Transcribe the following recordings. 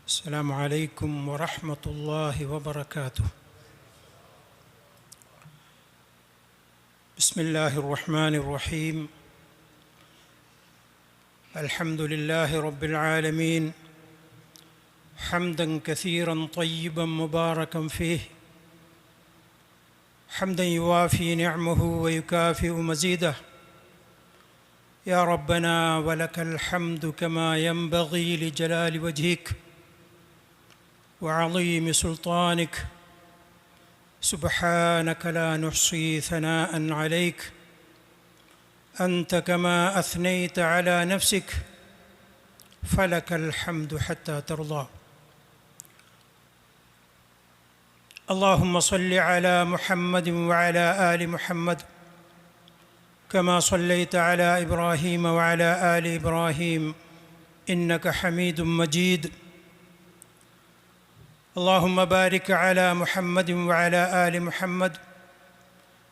السلام عليكم ورحمة الله وبركاته. بسم الله الرحمن الرحيم. الحمد لله رب العالمين حمدا كثيرا طيبا مباركا فيه، حمدا يوافي نعمه ويكافئ مزيده. يا ربنا ولك الحمد كما ينبغي لجلال وجهك وعظيم سلطانك، سبحانك لا نحصي ثناء عليك، أنت كما أثنيت على نفسك فلك الحمد حتى ترضى. اللهم صل على محمد وعلى آل محمد كما صليت على إبراهيم وعلى آل إبراهيم إنك حميد مجيد. اللهم بارك على محمد وعلى آل محمد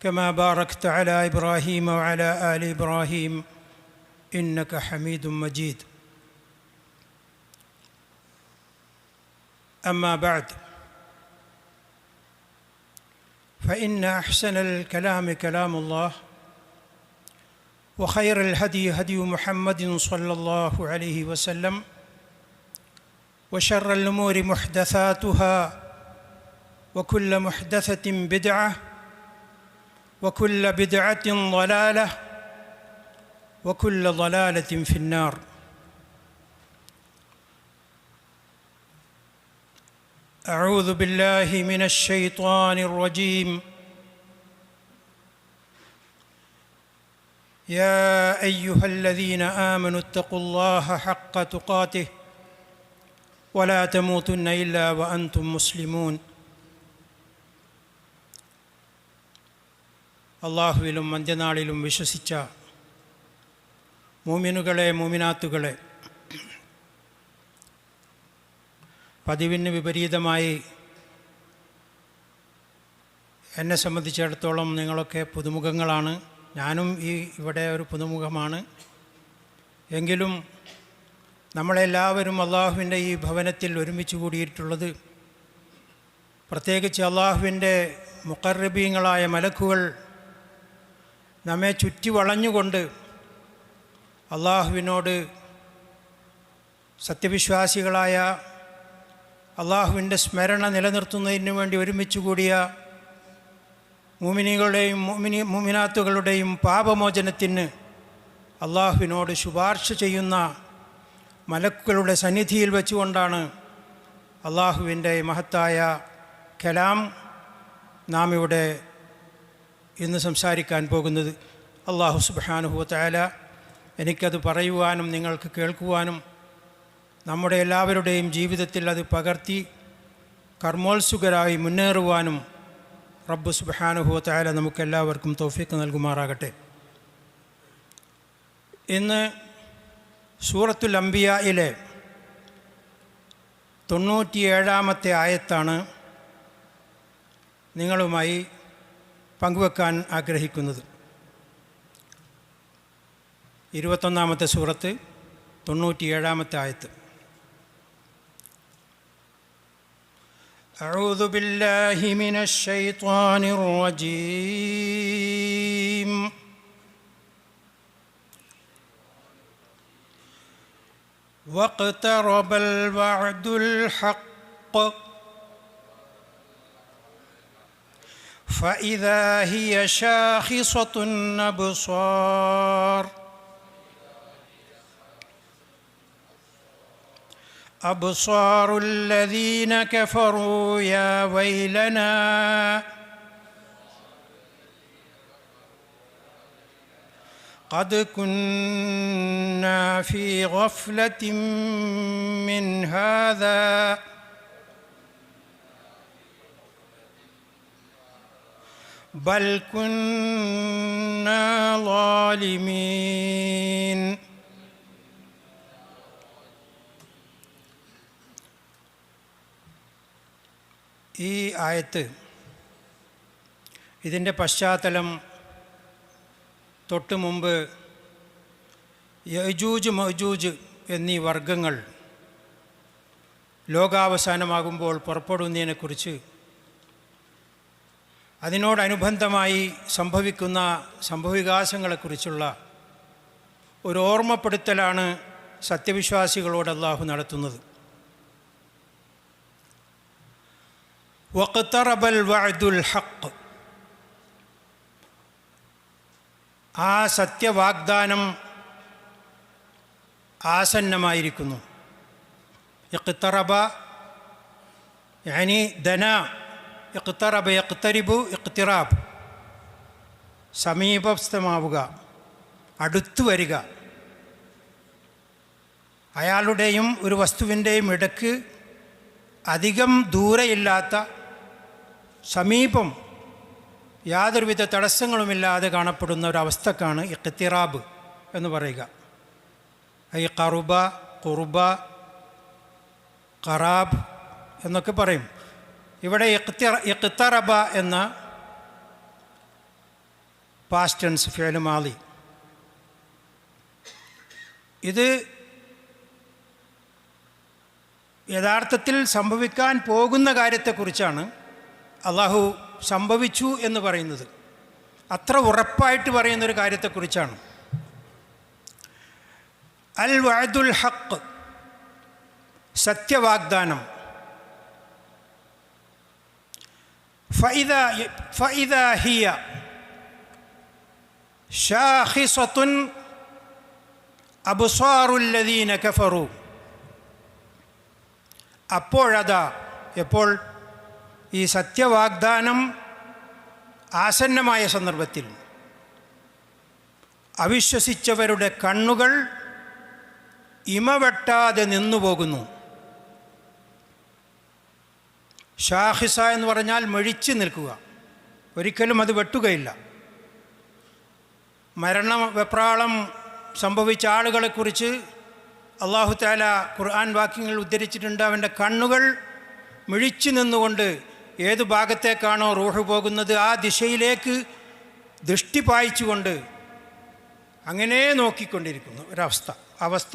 كما باركت على إبراهيم وعلى آل إبراهيم إنك حميد مجيد. أما بعد، فإن أحسن الكلام كلام الله، وخير الهدي هدي محمد صلى الله عليه وسلم، وشر الأمور محدثاتها، وكل محدثة بدعة، وكل بدعة ضلالة، وكل ضلالة في النار. أعوذ بالله من الشيطان الرجيم. يا أيها الذين آمنوا اتقوا الله حق تقاته ولا تموتن إلا وأنتم مسلمون. അള്ളാഹുവിലും അന്ത്യനാളിലും വിശ്വസിച്ച മൂമിനുകളെ, മൂമിനാത്തുകളെ, പതിവിന് വിപരീതമായി എന്നെ സംബന്ധിച്ചിടത്തോളം നിങ്ങളൊക്കെ പുതുമുഖങ്ങളാണ്. ഞാനും ഇവിടെ ഒരു പുതുമുഖമാണ്. എങ്കിലും നമ്മളെല്ലാവരും അള്ളാഹുവിൻ്റെ ഈ ഭവനത്തിൽ ഒരുമിച്ച് കൂടിയിട്ടുള്ളത് പ്രത്യേകിച്ച് അള്ളാഹുവിൻ്റെ മുഖർറബീങ്ങളായ മലക്കുകൾ നമ്മെ ചുറ്റി വളഞ്ഞുകൊണ്ട് അള്ളാഹുവിനോട് സത്യവിശ്വാസികളായ അള്ളാഹുവിൻ്റെ സ്മരണ നിലനിർത്തുന്നതിന് വേണ്ടി ഒരുമിച്ച് കൂടിയ മുഅ്മിനീകളുടെയും മുഅ്മിനാത്തുകളുടെയും പാപമോചനത്തിന് അള്ളാഹുവിനോട് ശുപാർശ ചെയ്യുന്ന മലക്കുകളുടെ സന്നിധിയിൽ വെച്ചുകൊണ്ടാണ് അള്ളാഹുവിൻ്റെ മഹത്തായ കലാം നാം ഇവിടെ ഇന്ന് സംസാരിക്കാൻ പോകുന്നത്. അള്ളാഹു സുബ്ഹാനഹു വ തആല എനിക്കത് പറയുവാനും നിങ്ങൾക്ക് കേൾക്കുവാനും നമ്മുടെ എല്ലാവരുടെയും ജീവിതത്തിൽ അത് പകർത്തി കർമ്മോത്സുകരായി മുന്നേറുവാനും റബ്ബ് സുബ്ഹാനഹു വ തആല നമുക്കെല്ലാവർക്കും തൗഫീഖ് നൽകുമാറാകട്ടെ. ഇന്ന് സൂറത്തുൽ അംബിയായിലെ 97-ാമത്തെ ആയത്താണ് നിങ്ങളുമായി പങ്കുവെക്കാൻ ആഗ്രഹിക്കുന്നത്. 21-ാമത്തെ സൂറത്ത് 97-ാമത്തെ ആയത്ത്. അഊദു ബില്ലാഹി മിനശ് ശൈത്വാനിർ റജീം. واقترب الوعد الحق فإذا هي شاخصة أبصار الذين كفروا يا ويلنا قد كنا في غفلة من هذا بل كنا ظالمين. ഈ ആയത്ത്, ഇതിൻ്റെ പശ്ചാത്തലം തൊട്ട് മുമ്പ് യജൂജ് മഅജൂജ് എന്നീ വർഗങ്ങൾ ലോകാവസാനമാകുമ്പോൾ പുറപ്പെടുന്നതിനെക്കുറിച്ച്, അതിനോടനുബന്ധമായി സംഭവിക്കുന്ന സംഭവവികാസങ്ങളെക്കുറിച്ചുള്ള ഒരു ഓർമ്മപ്പെടുത്തലാണ് സത്യവിശ്വാസികളോട് അല്ലാഹു നടത്തുന്നത്. വഖ്തറബൽ വഅദുൽ ഹഖ്, ആ സത്യവാഗ്ദാനം ആസന്നമായിരിക്കുന്നു. ഇഖ്തറബ യാനി ദന, ഇഖ്തറബ യഖ്തരിബു ഇഖ്തിറാബ്, സമീപസ്ഥമാവുക, അടുത്തു വരിക. അയാളുടെയും ഒരു വസ്തുവിൻ്റെയും ഇടയ്ക്ക് അധികം ദൂരെയില്ലാത്ത, സമീപം, യാതൊരുവിധ തടസ്സങ്ങളുമില്ലാതെ കാണപ്പെടുന്ന ഒരവസ്ഥക്കാണ് ഇഖ്തിറാബ് എന്ന് പറയുക. ഐ ഖറുബ, ഖുർബ, ഖറാബ് എന്നൊക്കെ പറയും. ഇവിടെ ഇഖ്തറബ എന്ന പാസ്റ്റ് ടെൻസ് ഫിഅൽ മാളി, ഇത് യഥാർത്ഥത്തിൽ സംഭവിക്കാൻ പോകുന്ന കാര്യത്തെക്കുറിച്ചാണ് അള്ളാഹു സംഭവിച്ചു എന്ന് പറയുന്നത്. അത്ര ഉറപ്പായിട്ട് പറയുന്നൊരു കാര്യത്തെക്കുറിച്ചാണ്. അൽ വഅദുൽ ഹഖ്, സത്യവാഗ്ദാനം. ഫഇദാ ഹിയ ശാഖിസത്തുൻ അബ്സാറുൽ ലദീന കഫറു, അപ്പോഴതാ, എപ്പോൾ? ഈ സത്യവാഗ്ദാനം ആസന്നമായ സന്ദർഭത്തിൽ അവിശ്വസിച്ചവരുടെ കണ്ണുകൾ ഇമവെട്ടാതെ നിന്നുപോകുന്നു. ഷാഹിസ എന്ന് പറഞ്ഞാൽ മിഴിച്ച് നിൽക്കുക, ഒരിക്കലും അത് വെട്ടുകയില്ല. വെപ്രാളം സംഭവിച്ച ആളുകളെക്കുറിച്ച് അല്ലാഹു തആല ഖുർആൻ വാക്യങ്ങൾ ഉദ്ധരിച്ചിട്ടുണ്ട്. അവൻ്റെ കണ്ണുകൾ മിഴിച്ചു നിന്നുകൊണ്ട് ഏതു ഭാഗത്തേക്കാണോ റൂഹ് പോകുന്നത് ആ ദിശയിലേക്ക് ദൃഷ്ടി പായിച്ചുകൊണ്ട് അങ്ങനെ നോക്കിക്കൊണ്ടിരിക്കുന്നു അവസ്ഥ.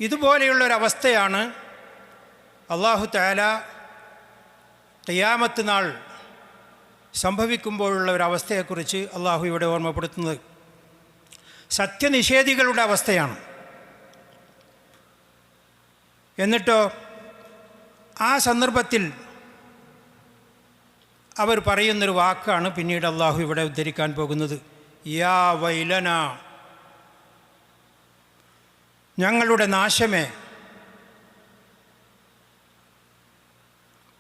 ഇതുപോലെയുള്ളൊരവസ്ഥയാണ് അല്ലാഹു തആല ഖിയാമത്ത് നാൾ സംഭവിക്കുമ്പോഴുള്ള ഒരവസ്ഥയെക്കുറിച്ച് അല്ലാഹു ഇവിടെ ഓർമ്മപ്പെടുത്തുന്നത്. സത്യനിഷേധികളുടെ അവസ്ഥയാണ്. എന്നിട്ടോ ആ സന്ദർഭത്തിൽ അവർ പറയുന്നൊരു വാക്കാണ് പിന്നീട് അല്ലാഹു ഇവിടെ ഉദ്ധരിക്കാൻ പോകുന്നത്. യാ വൈലന, ഞങ്ങളുടെ നാശമേ.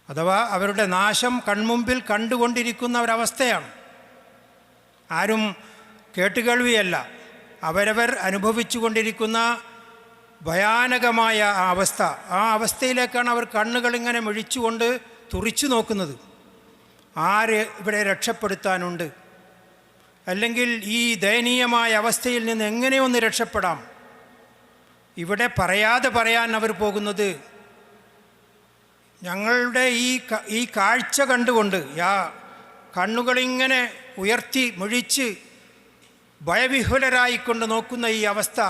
അഥവാ അവരുടെ നാശം കൺമുമ്പിൽ കണ്ടുകൊണ്ടിരിക്കുന്ന ഒരവസ്ഥയാണ്. ആരും കേട്ടുകേൾവിയല്ല, അവരവർ അനുഭവിച്ചു കൊണ്ടിരിക്കുന്ന ഭയാനകമായ ആ അവസ്ഥ. ആ അവസ്ഥയിലേക്കാണ് അവർ കണ്ണുകളിങ്ങനെ മിഴിച്ചുകൊണ്ട് തുറിച്ചു നോക്കുന്നത്. ആര് ഇവിടെ രക്ഷപ്പെടുത്താനുണ്ട്? അല്ലെങ്കിൽ ഈ ദയനീയമായ അവസ്ഥയിൽ നിന്ന് എങ്ങനെയൊന്ന് രക്ഷപ്പെടാം? ഇവിടെ പറയാൻ അവർ പോകുന്നത്, ഞങ്ങളുടെ ഈ കാഴ്ച കണ്ടുകൊണ്ട്, കണ്ണുകളിങ്ങനെ ഉയർത്തി മിഴിച്ച് ഭയവിഹുലരായിക്കൊണ്ട് നോക്കുന്ന ഈ അവസ്ഥ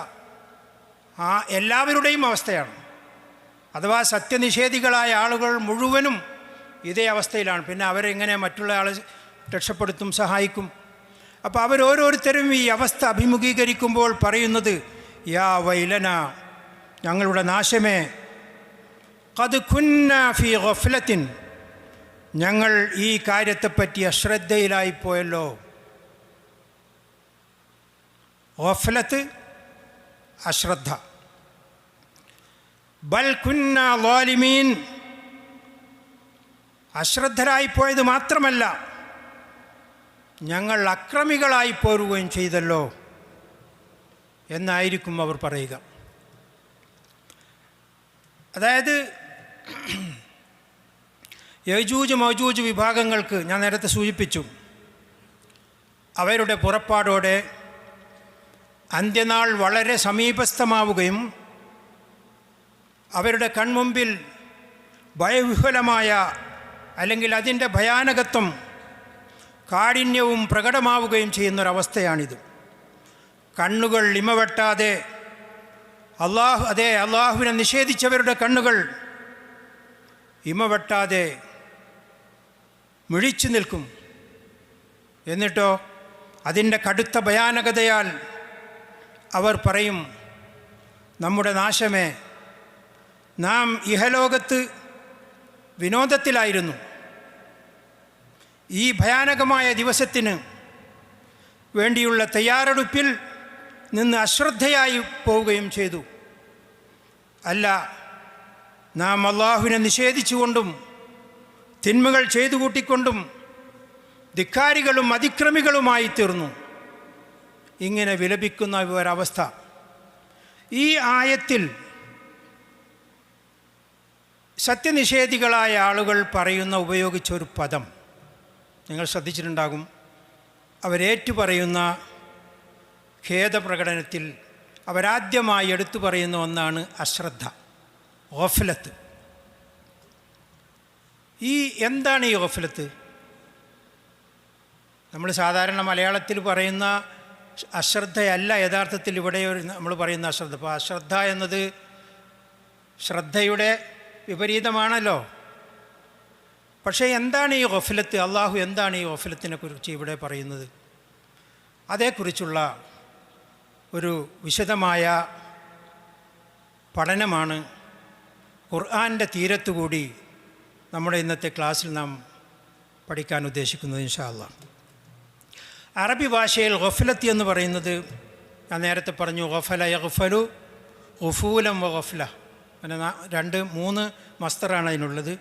എല്ലാവരുടെയും അവസ്ഥയാണ്. അഥവാ സത്യനിഷേധികളായ ആളുകൾ മുഴുവനും ഇതേ അവസ്ഥയിലാണ്. പിന്നെ അവരെങ്ങനെ മറ്റുള്ള ആളെ രക്ഷപ്പെടുത്തും, സഹായിക്കും? അപ്പോൾ അവരോരോരുത്തരും ഈ അവസ്ഥ അഭിമുഖീകരിക്കുമ്പോൾ പറയുന്നത്, യാ വൈലന, ഞങ്ങളുടെ നാശമേ. ഖദ് കുന്ന ഫീ ഗഫ്ലത്തിൻ, ഞങ്ങൾ ഈ കാര്യത്തെപ്പറ്റി അശ്രദ്ധയിലായിപ്പോയല്ലോ. ഗഫ്ലത്ത്, അശ്രദ്ധ. ബൽ കുന്ന ളാലിമീൻ, അശ്രദ്ധരായിപ്പോയത് മാത്രമല്ല, ഞങ്ങൾ അക്രമികളായി പോരുകയും ചെയ്തല്ലോ എന്നായിരിക്കും അവർ പറയുക. അതായത് യജൂജ് മൗജൂജ് വിഭാഗങ്ങൾക്ക് ഞാൻ നേരത്തെ സൂചിപ്പിച്ചു, അവരുടെ പുറപ്പാടോടെ അന്ത്യനാൾ വളരെ സമീപസ്ഥമാവുകയും അവരുടെ കൺമുമ്പിൽ ഭയവിഹുലമായ, അല്ലെങ്കിൽ അതിൻ്റെ ഭയാനകത്വം, കാഠിന്യവും പ്രകടമാവുകയും ചെയ്യുന്നൊരവസ്ഥയാണിത്. കണ്ണുകൾ ഇമവെട്ടാതെ അള്ളാഹുവിനെ നിഷേധിച്ചവരുടെ കണ്ണുകൾ ഇമവെട്ടാതെ മിഴിച്ചു നിൽക്കും. എന്നിട്ടോ അതിൻ്റെ കടുത്ത ഭയാനകതയാൽ അവർ പറയും, നമ്മുടെ നാശമേ, നാം ഇഹലോകത്ത് വിനോദത്തിലായിരുന്നു. ഈ ഭയാനകമായ ദിവസത്തിന് വേണ്ടിയുള്ള തയ്യാറെടുപ്പിൽ നിന്ന് അശ്രദ്ധയായി പോവുകയും ചെയ്തു. അല്ല, നാം അള്ളാഹുവിനെ നിഷേധിച്ചുകൊണ്ടും തിന്മകൾ ചെയ്തു കൂട്ടിക്കൊണ്ടും ധിക്കാരികളും അതിക്രമികളുമായി തീർന്നു. ഇങ്ങനെ വിലപിക്കുന്ന ഒരവസ്ഥ ഈ ആയത്തിൽ സത്യനിഷേധികളായ ആളുകൾ ഉപയോഗിച്ചൊരു പദം നിങ്ങൾ ശ്രദ്ധിച്ചിട്ടുണ്ടാകും. അവരേറ്റു പറയുന്ന ഖേദപ്രകടനത്തിൽ അവരാദ്യമായി എടുത്തു പറയുന്ന ഒന്നാണ് അശ്രദ്ധ, ഗഫലത്ത്. എന്താണ് ഈ ഗഫലത്ത്? നമ്മൾ സാധാരണ മലയാളത്തിൽ പറയുന്ന അശ്രദ്ധയല്ല യഥാർത്ഥത്തിൽ ഇവിടെ നമ്മൾ പറയുന്ന അശ്രദ്ധ. അപ്പോൾ അശ്രദ്ധ എന്നത് ശ്രദ്ധയുടെ വിപരീതമാണല്ലോ. പക്ഷേ എന്താണ് ഈ ഗഫലത്ത്? അള്ളാഹു എന്താണ് ഈ ഗഫലത്തിനെ കുറിച്ച് ഇവിടെ പറയുന്നത്? അതേക്കുറിച്ചുള്ള ഒരു വിശദമായ പഠനമാണ് ഖുർആൻ്റെ തീരത്തുകൂടി നമ്മുടെ ഇന്നത്തെ ക്ലാസ്സിൽ നാം പഠിക്കാൻ ഉദ്ദേശിക്കുന്നത് ഇൻഷാ അല്ലാഹ്. അറബി ഭാഷയിൽ ഗഫലത്ത് എന്ന് പറയുന്നത് ഞാൻ നേരത്തെ പറഞ്ഞു, ഗഫല യഗ്ഫലു ഗുഫൂലം വ ഗഫല, അങ്ങനെ 2-3 മസ്തറാണ് അതിനുള്ളത്.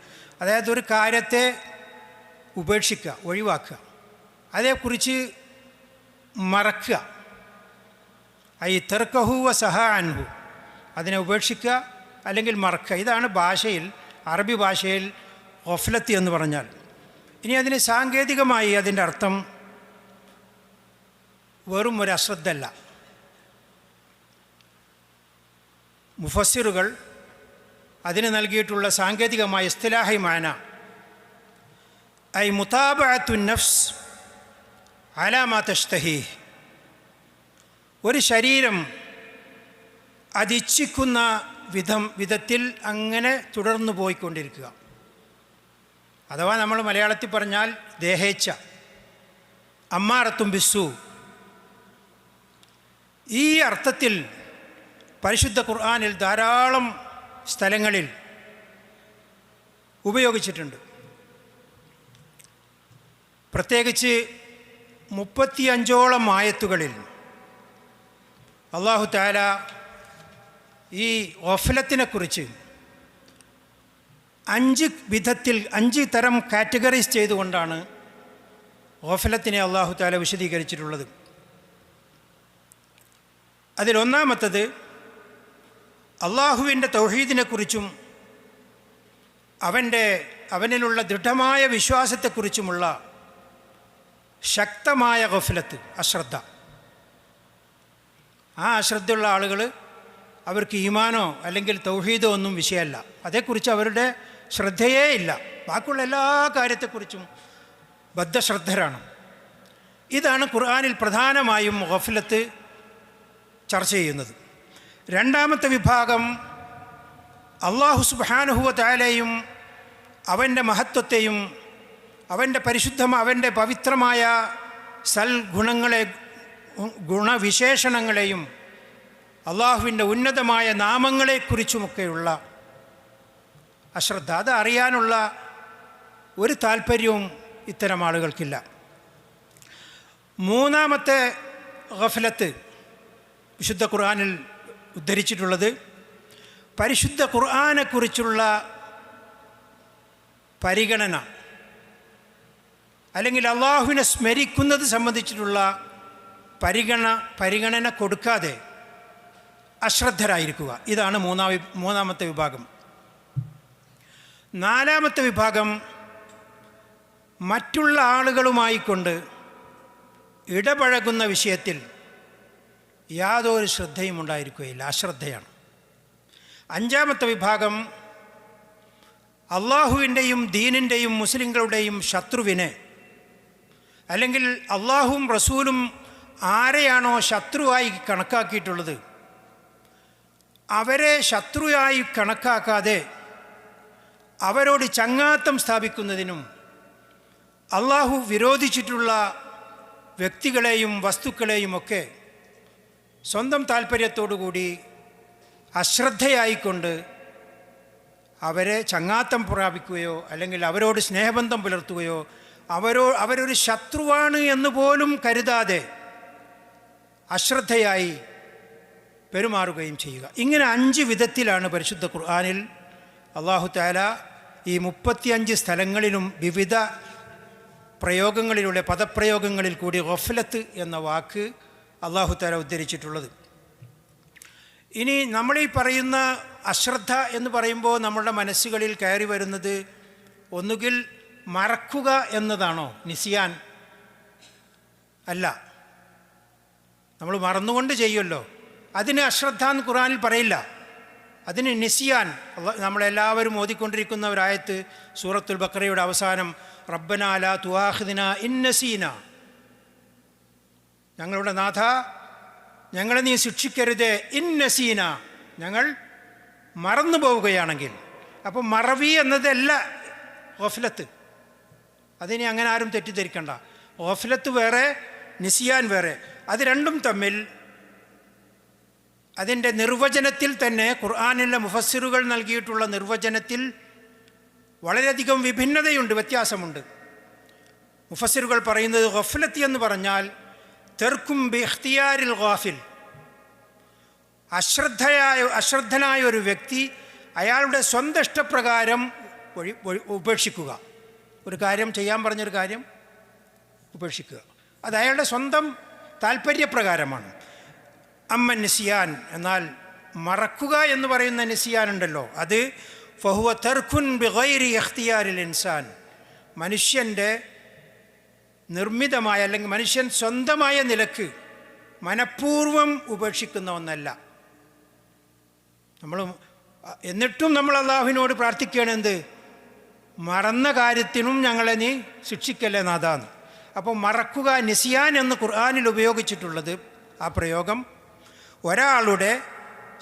അതായത് ഒരു കാര്യത്തെ ഉപേക്ഷിക്കുക, ഒഴിവാക്കുക, അതേക്കുറിച്ച് മറക്കുക. ഐ തർക്കഹു വ സഹ അൻഹു, അതിനെ ഉപേക്ഷിക്കുക അല്ലെങ്കിൽ മറക്കുക. ഇതാണ് ഭാഷയിൽ, അറബി ഭാഷയിൽ ഗഫലത്ത് എന്ന് പറഞ്ഞാൽ. ഇനി അതിന് സാങ്കേതികമായി അതിൻ്റെ അർത്ഥം വെറും ഒരു അശ്രദ്ധല്ല. മുഫസ്സിറുകൾ അതിന് നൽകിയിട്ടുള്ള സാങ്കേതികമായ ഇസ്തിലാഹി മാന ഐ മുതാബഅത്തു നഫ്സ് അലാ മാ തഷ്തഹി, ഒരു ശരീരം അതിച്ഛിക്കുന്ന വിധത്തിൽ അങ്ങനെ തുടർന്നു പോയിക്കൊണ്ടിരിക്കുക. അഥവാ നമ്മൾ മലയാളത്തിൽ പറഞ്ഞാൽ ദേഹേച്ഛ, അമ്മാറത്തും ബിസ്സു. ഈ അർത്ഥത്തിൽ പരിശുദ്ധ ഖുർആനിൽ ധാരാളം സ്ഥലങ്ങളിൽ ഉപയോഗിച്ചിട്ടുണ്ട്. പ്രത്യേകിച്ച് 35ഓളം ആയത്തുകളിൽ അല്ലാഹു തആല ഈ ഗഫലത്തിനെക്കുറിച്ച് 5 തരം കാറ്റഗറൈസ് ചെയ്തുകൊണ്ടാണ് ഗഫലത്തിനെ അല്ലാഹു തആല വിശദീകരിച്ചിട്ടുള്ളത്. അതിലൊന്നാമത്തത് അള്ളാഹുവിൻ്റെ തൗഹീദിനെക്കുറിച്ചും അവനിലുള്ള ദൃഢമായ വിശ്വാസത്തെക്കുറിച്ചുമുള്ള ശക്തമായ ഗഫലത്ത്, അശ്രദ്ധ. ആ അശ്രദ്ധയുള്ള ആളുകൾ അവർക്ക് ഈമാനോ അല്ലെങ്കിൽ തൗഹീദോ ഒന്നും വിഷയമല്ല, അതേക്കുറിച്ച് അവരുടെ ശ്രദ്ധയേ ഇല്ല. ബാക്കിയുള്ള എല്ലാ കാര്യത്തെക്കുറിച്ചും ബദ്ധശ്രദ്ധരാണ്. ഇതാണ് ഖുർആനിൽ പ്രധാനമായും ഗഫലത്ത് ചർച്ച ചെയ്യുന്നത്. രണ്ടാമത്തെ വിഭാഗം അല്ലാഹു സുബ്ഹാനഹു വ തആലയും അവൻ്റെ മഹത്വത്തെയും അവൻ്റെ പവിത്രമായ ഗുണവിശേഷണങ്ങളെയും അള്ളാഹുവിൻ്റെ ഉന്നതമായ നാമങ്ങളെക്കുറിച്ചുമൊക്കെയുള്ള അശ്രദ്ധ. അത് അറിയാനുള്ള ഒരു താല്പര്യവും ഇത്തരം ആളുകൾക്കില്ല. മൂന്നാമത്തെ ഗഫലത്ത് വിശുദ്ധ ഖുർആനിൽ ഉദ്ധരിച്ചിട്ടുള്ളത് പരിശുദ്ധ ഖുർആനെക്കുറിച്ചുള്ള പരിഗണന അല്ലെങ്കിൽ അള്ളാഹുവിനെ സ്മരിക്കുന്നത് സംബന്ധിച്ചിട്ടുള്ള പരിഗണന കൊടുക്കാതെ അശ്രദ്ധരായിരിക്കുക. ഇതാണ് മൂന്നാമത്തെ വിഭാഗം. നാലാമത്തെ വിഭാഗം മറ്റുള്ള ആളുകളുമായിക്കൊണ്ട് ഇടപഴകുന്ന വിഷയത്തിൽ യാതൊരു ശ്രദ്ധയും ഉണ്ടായിരിക്കുകയില്ല, അശ്രദ്ധയാണ്. അഞ്ചാമത്തെ വിഭാഗം അള്ളാഹുവിൻ്റെയും ദീനിൻ്റെയും മുസ്ലിങ്ങളുടെയും ശത്രുവിനെ അല്ലെങ്കിൽ അള്ളാഹുവും റസൂലും ആരെയാണോ ശത്രുവായി കണക്കാക്കിയിട്ടുള്ളത് അവരെ ശത്രുവായി കണക്കാക്കാതെ അവരോട് ചങ്ങാത്തം സ്ഥാപിക്കുന്നതിനും അള്ളാഹു വിരോധിച്ചിട്ടുള്ള വ്യക്തികളെയും വസ്തുക്കളെയുമൊക്കെ സ്വന്തം താല്പര്യത്തോടുകൂടി അശ്രദ്ധയായിക്കൊണ്ട് അവരെ ചങ്ങാത്തം പ്രാപിക്കുകയോ അല്ലെങ്കിൽ അവരോട് സ്നേഹബന്ധം പുലർത്തുകയോ അവരൊരു ശത്രുവാണ് എന്ന് പോലും കരുതാതെ അശ്രദ്ധയായി പെരുമാറുകയും ചെയ്യുക. ഇങ്ങനെ 5 വിധത്തിലാണ് പരിശുദ്ധ ഖുർആനിൽ അല്ലാഹു തആല ഈ 35 സ്ഥലങ്ങളിലും വിവിധ പ്രയോഗങ്ങളിലൂടെ പദപ്രയോഗങ്ങളിൽ കൂടി ഗഫ്ലത്ത് എന്ന വാക്ക് അല്ലാഹു തആല ഉദ്ധരിച്ചിട്ടുള്ളത്. ഇനി നമ്മളീ പറയുന്ന അശ്രദ്ധ എന്ന് പറയുമ്പോൾ നമ്മളുടെ മനസ്സുകളിൽ കയറി വരുന്നത് ഒന്നുകിൽ മറക്കുക എന്നതാണോ? നിസിയാൻ അല്ല, നമ്മൾ മറന്നുകൊണ്ട് ചെയ്യുമല്ലോ, അതിന് അശ്രദ്ധ എന്ന് ഖുർആനിൽ പറയില്ല. അതിന് നിസിയാൻ. നമ്മളെല്ലാവരും ഓതിക്കൊണ്ടിരിക്കുന്ന ഒരായത്ത് സൂറത്തുൽ ബഖറയുടെ അവസാനം റബ്ബനാ ലാ തുആഖിദ്നാ ഇൻ നസീന, ഞങ്ങളുടെ നാഥ ഞങ്ങളെ നീ ശിക്ഷിക്കരുതേ, ഇൻ നസീന, ഞങ്ങൾ മറന്നു പോവുകയാണെങ്കിൽ. അപ്പോൾ മറവി എന്നതല്ല ഗഫ്ലത്ത്. അതിനെ അങ്ങനെ ആരും തെറ്റിദ്ധരിക്കണ്ട. ഗഫ്ലത്ത് വേറെ, നിസിയാൻ വേറെ. അത് രണ്ടും തമ്മിൽ അതിൻ്റെ നിർവചനത്തിൽ തന്നെ ഖുർആനിലെ മുഫസ്സിറുകൾ നൽകിയിട്ടുള്ള നിർവചനത്തിൽ വളരെയധികം വിഭിന്നതയുണ്ട്, വ്യത്യാസമുണ്ട്. മുഫസ്സിറുകൾ പറയുന്നത് ഗഫ്ലത്ത് എന്ന് പറഞ്ഞാൽ തെർക്കും ബി ഇഖ്തിയാരിൽ ഗാഫിൽ, അശ്രദ്ധനായ ഒരു വ്യക്തി അയാളുടെ സ്വന്തം ഇഷ്ടപ്രകാരം ഉപേക്ഷിക്കുക. ഒരു കാര്യം ചെയ്യാൻ പറഞ്ഞൊരു കാര്യം ഉപേക്ഷിക്കുക, അത് അയാളുടെ സ്വന്തം താല്പര്യപ്രകാരമാണ്. അമ്മ നിസിയാൻ, എന്നാൽ മറക്കുക എന്ന് പറയുന്ന നിസിയാൻ ഉണ്ടല്ലോ, അത് ഫഹുവ തർക്കുൻ ബിഗൈരി ഇഖ്തിയാരിൽ ഇൻസാൻ, മനുഷ്യൻ്റെ നിർമ്മിതമായ അല്ലെങ്കിൽ മനുഷ്യൻ സ്വന്തമായ നിലക്ക് മനഃപൂർവ്വം ഉപേക്ഷിക്കുന്ന ഒന്നല്ല. എന്നിട്ടും നമ്മൾ അള്ളാഹുവിനോട് പ്രാർത്ഥിക്കുകയാണെന്ത്? മറന്ന കാര്യത്തിനും ഞങ്ങളെ നീ ശിക്ഷിക്കല്ലേ നാഥാന്ന്. അപ്പോൾ മറക്കുക, നിസിയാൻ എന്ന് ഖുർആനിൽ ഉപയോഗിച്ചിട്ടുള്ളത് ആ പ്രയോഗം ഒരാളുടെ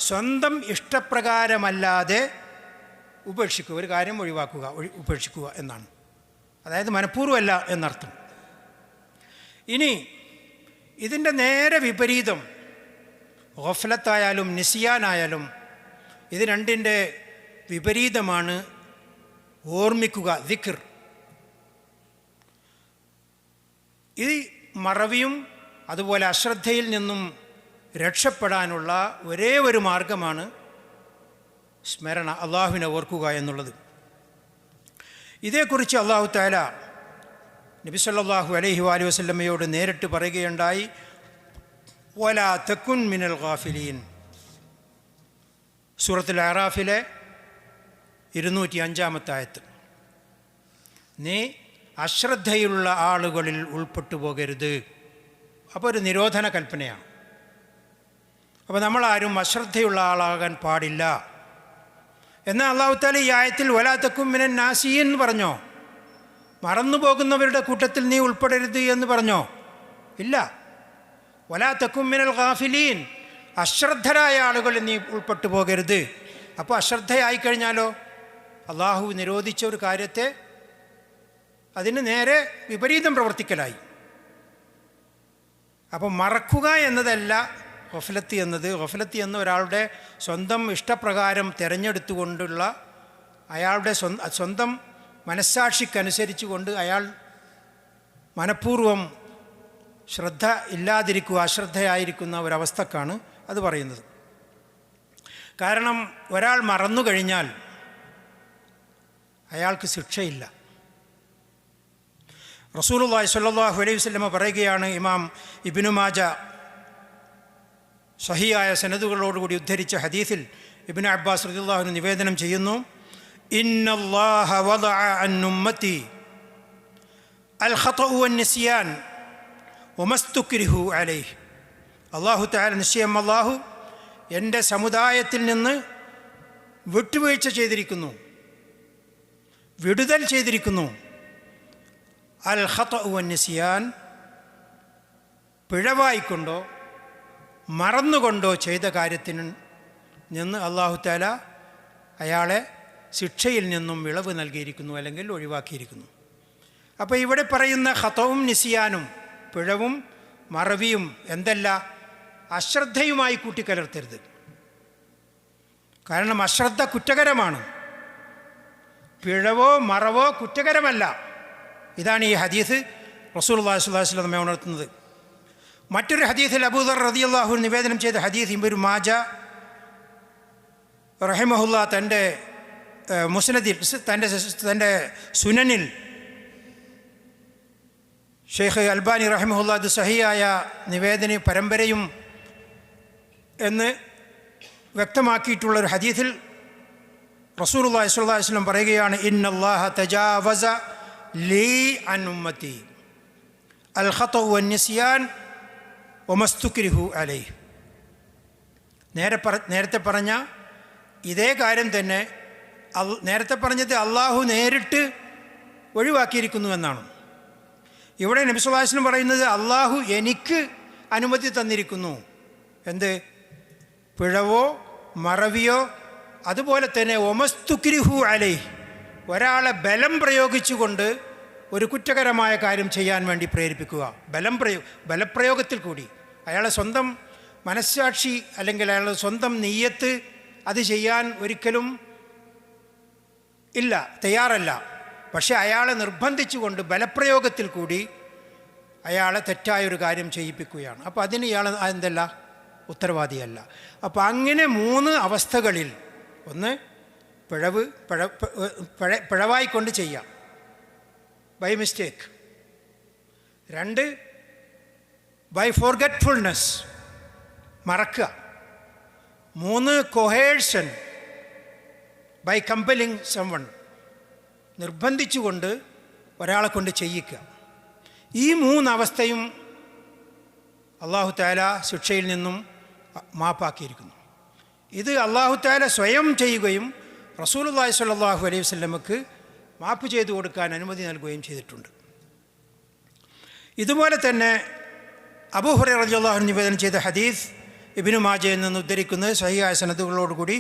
സ്വന്തം ഇഷ്ടപ്രകാരമല്ലാതെ ഉപേക്ഷിക്കുക, ഒരു കാര്യം ഒഴിവാക്കുക, ഉപേക്ഷിക്കുക എന്നാണ്. അതായത് മനഃപൂർവ്വമല്ല എന്നർത്ഥം. ഇനി ഇതിൻ്റെ നേരെ വിപരീതം ഗഫ്ലത്തായാലും നിസിയാനായാലും ഇത് രണ്ടിൻ്റെ വിപരീതമാണ് ഓർമ്മിക്കുക, ദിക്ർ. ഈ മറവിയും അതുപോലെ അശ്രദ്ധയിൽ നിന്നും രക്ഷപ്പെടാനുള്ള ഒരേ ഒരു മാർഗമാണ് സ്മരണ, അള്ളാഹുവിനെ ഓർക്കുക എന്നുള്ളത്. ഇതേക്കുറിച്ച് അല്ലാഹു തആല നബി സല്ലല്ലാഹു അലൈഹി വസല്ലമയോട് നേരിട്ട് പറയുകയുണ്ടായി, വലാ തകുൻ മിനൽ ഗാഫിലീൻ. സൂറത്തുൽ അറാഫിലെ 205-ാമത്തെ ആയത്ത്. നീ അശ്രദ്ധയുള്ള ആളുകളിൽ ഉൾപ്പെട്ടു പോകരുത്. അപ്പോൾ ഒരു നിരോധന കൽപ്പനയാണ്. അപ്പോൾ നമ്മളാരും അശ്രദ്ധയുള്ള ആളാകാൻ പാടില്ല. എന്നാൽ അല്ലാഹു തആല ഈ ആയത്തിൽ വലാ തകുൻ മിനൻ നാസിയീൻ എന്ന് പറഞ്ഞോ? മറന്നു പോകുന്നവരുടെ കൂട്ടത്തിൽ നീ ഉൾപ്പെടരുത് എന്ന് പറഞ്ഞോ? ഇല്ല. വലാ തകുൻ മിനൽ ഗാഫിലീൻ, അശ്രദ്ധരായ ആളുകളിൽ നീ ഉൾപ്പെട്ടു പോകരുത്. അപ്പോൾ അശ്രദ്ധയായിക്കഴിഞ്ഞാലോ അള്ളാഹു നിരോധിച്ച ഒരു കാര്യത്തെ അതിന് നേരെ വിപരീതം പ്രവർത്തിക്കലായി. അപ്പോൾ മറക്കുക എന്നതല്ല ഗഫ്ലത്ത് എന്നത്. ഗഫ്ലത്ത് എന്ന ഒരാളുടെ സ്വന്തം ഇഷ്ടപ്രകാരം തിരഞ്ഞെടുത്തുകൊണ്ടുള്ള അയാളുടെ സ്വന്തം മനസ്സാക്ഷിക്കനുസരിച്ച് കൊണ്ട് അയാൾ മനഃപൂർവ്വം ശ്രദ്ധ ഇല്ലാതിരിക്കുക, അശ്രദ്ധയായിരിക്കുന്ന ഒരവസ്ഥക്കാണ് അത് പറയുന്നത്. കാരണം ഒരാൾ മറന്നു കഴിഞ്ഞാൽ അയാൾക്ക് ശിക്ഷയില്ല. റസൂലുള്ളാഹി സ്വല്ലല്ലാഹു അലൈഹി വസല്ലമ പറയുകയാണ്, ഇമാം ഇബ്നു മാജ സഹിയായ സനദുകളോടുകൂടി ഉദ്ധരിച്ച ഹദീസിൽ ഇബ്നു അബ്ബാസ് റളിയല്ലാഹു അൻഹു നിവേദനം ചെയ്യുന്നു, ഇന്നല്ലാഹ വദഅ അൻ ഉമ്മത്തി അൽ ഖതഉ വൻ നിസ്യാൻ വമസ്തുക്രിഹു അലൈഹി. അല്ലാഹു തആല, നിശ്ചയം അല്ലാഹു എൻ്റെ സമുദായത്തിൽ നിന്ന് വിട്ടുവീഴ്ച ചെയ്തിരിക്കുന്നു, വിടുതൽ ചെയ്തിരിക്കുന്നു. അൽ ഖതഉ വൻ നിസ്യാൻ, പിഴവായിക്കൊണ്ടോ മറന്നുകൊണ്ടോ ചെയ്ത കാര്യത്തിന് നിന്ന് അല്ലാഹു തആല അയാളെ ശിക്ഷയിൽ നിന്നും ഇളവ് നൽകിയിരിക്കുന്നു, അല്ലെങ്കിൽ ഒഴിവാക്കിയിരിക്കുന്നു. അപ്പോൾ ഇവിടെ പറയുന്ന ഖതവും നിസിയാനും, പിഴവും മറവിയും എന്തല്ല, അശ്രദ്ധയുമായി കൂട്ടിക്കലർത്തരുത്. കാരണം അശ്രദ്ധ കുറ്റകരമാണ്, പിഴവോ മറവോ കുറ്റകരമല്ല. ഇതാണ് ഈ ഹദീസ് റസൂലുള്ളാഹി സ്വല്ലല്ലാഹു അലൈഹി വസല്ലം നമ്മെ ഉണർത്തുന്നത്. മറ്റൊരു ഹദീസിൽ അബൂദർ റളിയല്ലാഹു അൻഹു നിവേദനം ചെയ്ത ഹദീസ് ഇബ്നു മാജ റഹിമഹുല്ലാ തൻ്റെ മുസ്നദിൽ, തൻ്റെ സുനനിൽ, ഷെയ്ഖ് അൽബാനി റഹിമഹുല്ലാ ഇത് സഹിയായ നിവേദന പരമ്പരയും എന്ന് വ്യക്തമാക്കിയിട്ടുള്ളൊരു ഹദീസിൽ റസൂലുള്ളാഹി സ്വല്ലല്ലാഹു അലൈഹി വസല്ലം പറയുകയാണ്, ഇന്നല്ലാഹ തജാവസ ലീ അൻ ഉമ്മത്തി അൽ ഖതഉ വൻ നിസ്യാൻ വമസ്തുക്രിഹു അലൈഹി. നേരത്തെ പറഞ്ഞ ഇതേ കാര്യം തന്നെ നേരത്തെ പറഞ്ഞത് അള്ളാഹു നേരിട്ട് ഒഴിവാക്കിയിരിക്കുന്നുവെന്നാണ്. ഇവിടെ നബി സല്ലല്ലാഹു അലൈഹി വസല്ലം പറയുന്നത് അള്ളാഹു എനിക്ക് അനുമതി തന്നിരിക്കുന്നു. എന്ത്? പിഴവോ മറവിയോ, അതുപോലെ തന്നെ ഒമസ്തുക്രിഹു അലൈഹി, ഒരാളെ ബലം പ്രയോഗിച്ചുകൊണ്ട് ഒരു കുറ്റകരമായ കാര്യം ചെയ്യാൻ വേണ്ടി പ്രേരിപ്പിക്കുക. ബലപ്രയോഗത്തിൽ കൂടി അയാളെ സ്വന്തം മനസ്സാക്ഷി അല്ലെങ്കിൽ അയാളുടെ സ്വന്തം നിയ്യത്ത് അത് ചെയ്യാൻ ഒരിക്കലും ഇല്ല, തയ്യാറല്ല. പക്ഷേ അയാളെ നിർബന്ധിച്ചുകൊണ്ട് ബലപ്രയോഗത്തിൽ കൂടി അയാളെ തെറ്റായൊരു കാര്യം ചെയ്യിപ്പിക്കുകയാണ്. അപ്പോൾ അതിന് ഇയാൾ എന്തല്ല, ഉത്തരവാദിയല്ല. അപ്പോൾ അങ്ങനെ 3 അവസ്ഥകളിൽ, ഒന്ന് പിഴവായിക്കൊണ്ട് ചെയ്യാം, ബൈ മിസ്റ്റേക്ക്. 2 ബൈ ഫോർഗെറ്റ്ഫുൾനെസ്, മറക്കുക. 3 കൊഹേഴ്സൺ, ബൈ കമ്പലിങ് സംവൺ, നിർബന്ധിച്ചുകൊണ്ട് ഒരാളെ കൊണ്ട് ചെയ്യിക്കുക. ഈ 3 അവസ്ഥയും അല്ലാഹു തആല ശിക്ഷയിൽ നിന്നും മാപ്പാക്കിയിരിക്കുന്നു. ഇത് അല്ലാഹു തആല സ്വയം ചെയ്യുകയും റസൂലുള്ളാഹി സ്വല്ലല്ലാഹു അലൈഹി വസല്ലമക്ക് മാപ്പ് ചെയ്തു കൊടുക്കാൻ അനുമതി നൽകുകയും ചെയ്തിട്ടുണ്ട്. ഇതുപോലെ തന്നെ അബൂ ഹുറൈറ റളിയല്ലാഹു അൻഹു നിവേദനം ചെയ്ത ഹദീസ് ഇബ്നു മാജയിൽ നിന്ന് ഉദ്ധരിക്കുന്നത് സഹിഹായ സനദുകളോടുകൂടി,